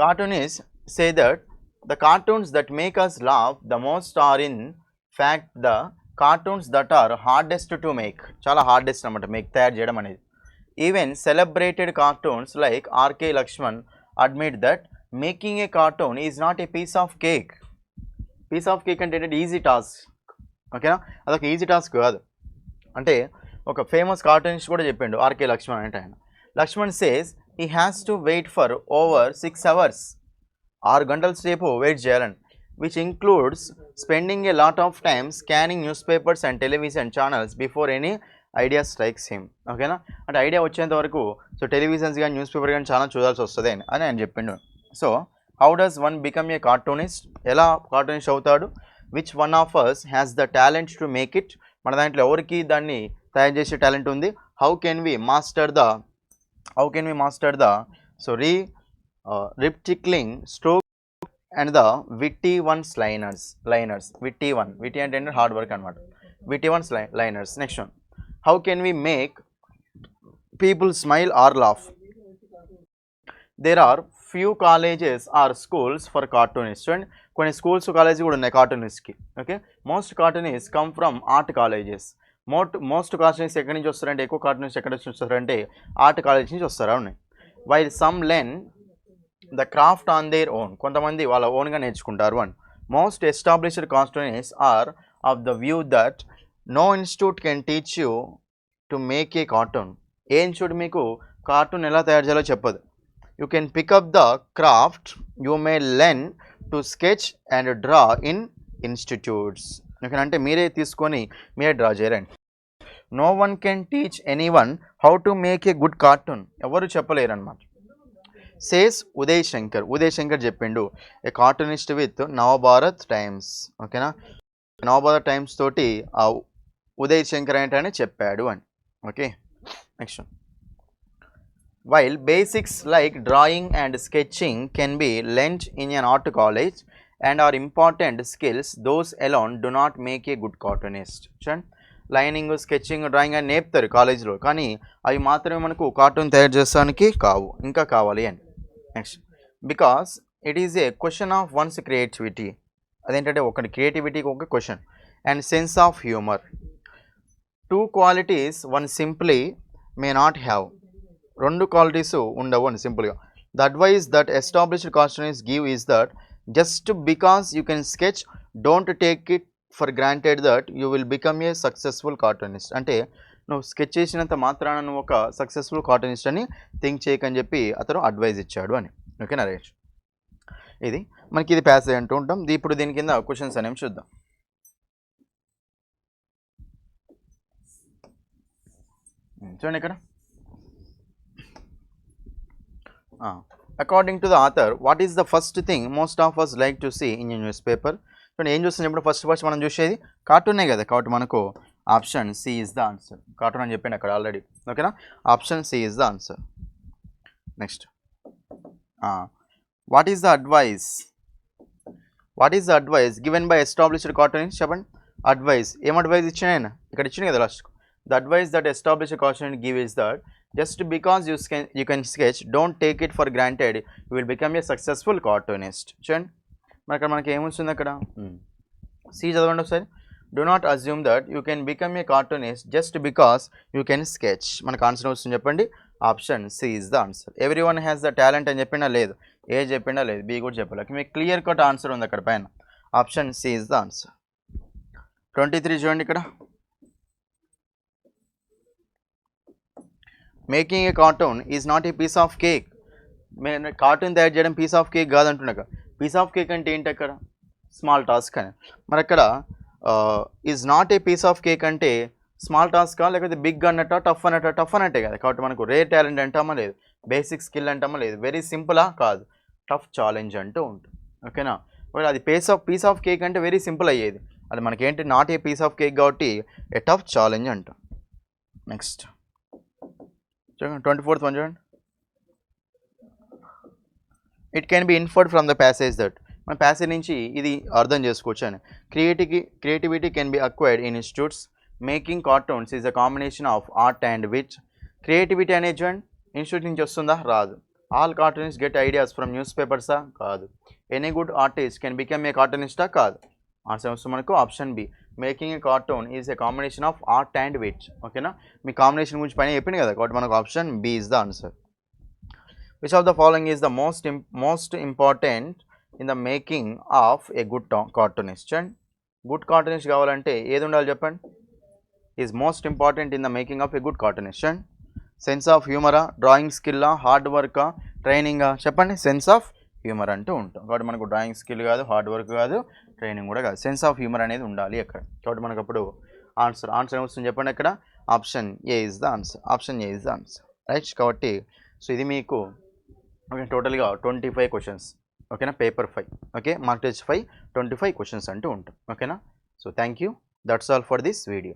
cartoonist say that the cartoons that make us laugh the most are in fact the cartoons that are hardest to make. చాలా hardest అనమాట make తయారు చేయడం అనేది. Even celebrated cartoons like R K Laxman admit that making a cartoon is not a piece of cake. Piece of cake అంటే ఏంటంటే easy task. ఓకేనా, అదొక easy task కాదు. అంటే ఒక ఫేమస్ కార్టూనిస్ట్ కూడా చెప్పిండు ఆర్కే లక్ష్మణ్ అంటే ఆయన. Laxman says he has to wait for over 6 hours. 6 గంటల సేపు వెయిట్ చేయాలని. which includes spending a lot of time scanning newspapers and television channels before any idea strikes him. ఓకేనా, అంటే ఐడియా వచ్చేంత వరకు సో టెలివిజన్స్ కానీ న్యూస్ పేపర్ కానీ చాలా చూడాల్సి వస్తుంది అని ఆయన చెప్పిండు. So how does one become a cartoonist? ఎలా కార్టూనిస్ట్ అవుతాడు? Which one of us has the talent to make it? మన దాంట్లో ఎవరికి దాన్ని తయారు చేసే టాలెంట్ ఉంది? How can we master the so rib tickling stroke and the witty ones liners. Witty అంటే హార్డ్ వర్క్ అనమాట. Witty ones liners. Next one, how can we make people smile or laugh? There are few colleges or schools for cartoonist. And కొన్ని schools colleges కూడా ఉన్నాయి కార్టూనిస్ట్కి. Okay, most cartoonist come from art colleges. Most cartoonist ఎక్కడి నుంచి వస్తారంటే, ఎక్కువ cartoonist ఎక్కడి నుంచి వస్తారంటే ఆర్ట్ కాలేజ్ నుంచి వస్తారా ఉన్నాయి. While some learn the craft on their own. కొంతమంది వాళ్ళ ఓన్గా నేర్చుకుంటారు. And most established cartoonist are of the view that no institute can teach you to make a cartoon. ఏ ఇన్స్టిట్యూట్ మీకు కార్టూన్ ఎలా తయారు చేయాలో చెప్పదు. You can pick up the craft, you may learn to sketch and draw in institutes. అంటే మీరే తీసుకొని మీరే డ్రా చేయరండి. No one can teach anyone how to make a good cartoon. ఎవరు చెప్పలేరు అనమాట. సేస్ ఉదయ్ శంకర్ చెప్పిండు, ఏ కార్టూనిస్ట్ విత్ నవభారత్ టైమ్స్. ఓకేనా, నవభారత్ టైమ్స్ తోటి ఆ ఉదయ్ శంకర్ ఏంటని చెప్పాడు అని. Okay, next, while basics like drawing and sketching can be learned in an art college and are important skills, those alone do not make a good cartoonist. చూడండి, lining, sketching, drawing అని నేర్పుతారు కాలేజీలో, కానీ అవి మాత్రమే మనకు కార్టూన్ తయారు చేస్తానికి కావు, ఇంకా కావాలి అని. Next, because it is A question of once creativity. అదేంటంటే ఒకటి క్రియేటివిటీకి ఒక question. And sense of humour. 2 qualities one simply may not have. 2 qualities ఉండవు అని సింపుల్గా. The advice that established cartoonist give is that just because you can sketch don't take it for granted that you will become a successful cartoonist. అంటే నువ్వు sketch చేసినంత మాత్రాన నువ్వు ఒక successful cartoonist అని థింక్ చేయకని చెప్పి అతను అడ్వైజ్ ఇచ్చాడు అని. ఓకే నరేష్, ఇది మనకి ఇది ప్యాసేజ్ అంటూ ఉంటాం. ఇప్పుడు దీని కింద క్వశ్చన్స్ అనేవి చూద్దాం. చూడండి ఇక్కడ according to the author what is the first thing most of us like to see in newspaper. చూడండి ఏం చూస్తుంది ఇప్పుడు ఫస్ట్ మనం చూసేది కార్టూనే కదా, కాబట్టి మనకు option C is the answer. Cartoon అని చెప్పండి అక్కడ ఆల్రెడీ, ఓకేనా. Option C is the answer. Next, what is the advice given by established cartoonist? చెప్పండి అడ్వైస్, ఏం అడ్వైస్ ఇచ్చిన ఆయన ఇక్కడ ఇచ్చింది కదా last. The advice that established cartoonist give is that just because you can sketch, don't take it for granted, you will become a successful cartoonist. చూడండి మరి అక్కడ మనకి ఏమొస్తుంది అక్కడ, సి చదవండి ఒకసారి. do not assume that you can become a cartoonist just because you can sketch. మనకు answer వస్తుంది చెప్పండి. Option C is the answer. Everyone has the talent అని చెప్పిండా లేదు, ఏ చెప్పిండా లేదు, బి కూడా చెప్పలేదు. మీకు క్లియర్ కట్ ఆన్సర్ ఉంది అక్కడ పైన. Option C is the answer. 23 చూడండి ఇక్కడ. Making a cartoon is not a piece of cake. Cartoon తయారు చేయడం పీస్ ఆఫ్ కేక్ కాదంటున్నాక, పీస్ ఆఫ్ కేక్ అంటే ఏంటి అక్కడ, స్మాల్ టాస్క్ అని. మరి అక్కడ is not a piece of cake అంటే స్మాల్ టాస్కా లేకపోతే బిగ్ అన్నట్ట, టఫ్ అన్నట్ట? టఫ్ అన్నట్టే కదా. కాబట్టి మనకు రేర్ టాలెంట్ అంటామా లేదు, బేసిక్ స్కిల్ అంటామా లేదు, వెరీ సింపులా కాదు, టఫ్ ఛాలెంజ్ అంటూ ఉంటుంది, ఓకేనా. అది పీస్ ఆఫ్ కేక్ అంటే వెరీ సింపుల్ అయ్యేది, అది మనకేంటి not a piece of cake కాబట్టి ఏ టఫ్ ఛాలెంజ్ అంటాం. నెక్స్ట్ 24th one చూడండి. It can be inferred from the passage that, మన ప్యాసేజ్ నుంచి ఇది అర్థం చేసుకోవచ్చు అని. Creativity can be acquired in institutes, making cartoons is a combination of art and wit. Creativity అనేది చూడండి ఇన్స్టిట్యూట్ నుంచి వస్తుందా, రాదు. All cartoonist get ideas from news పేపర్సా, కాదు. Any good artist can become a కార్టూనిస్టా, కాదు. ఆన్సర్ వస్తుంది మనకు option B. Making a cartoon is a combination of art and wit, ఓకేనా. మీ కాంబినేషన్ గురించి పైన చెప్పింది కదా, కాబట్టి మనకు option B is the answer. Which of the following is the most important in the making of a good cartoonist? And good cartoonist కావాలంటే ఏది ఉండాలి చెప్పండి. Is most important in the making of a good cartoonist? And sense of హ్యూమరా, drawing స్కిల్లా, hard వర్కా, ట్రైనింగా? చెప్పండి. Sense of humour అంటూ ఉంటాం, కాబట్టి మనకు డ్రాయింగ్ స్కిల్ కాదు, హార్డ్ వర్క్ కాదు, ట్రైనింగ్ కూడా కాదు, సెన్స్ ఆఫ్ హ్యూమర్ అనేది ఉండాలి అక్కడ. కాబట్టి మనకు అప్పుడు ఆన్సర్ ఏమొస్తుంది చెప్పండి అక్కడ. Option A is the answer. Option A is the answer, right. కాబట్టి సో ఇది మీకు ఓకే టోటల్గా 25 క్వశ్చన్స్, ఓకేనా. Paper 5, okay. Mark test 5, 25 questions అంటూ ఉంటాం, ఓకేనా. So thank you, that's all for this video.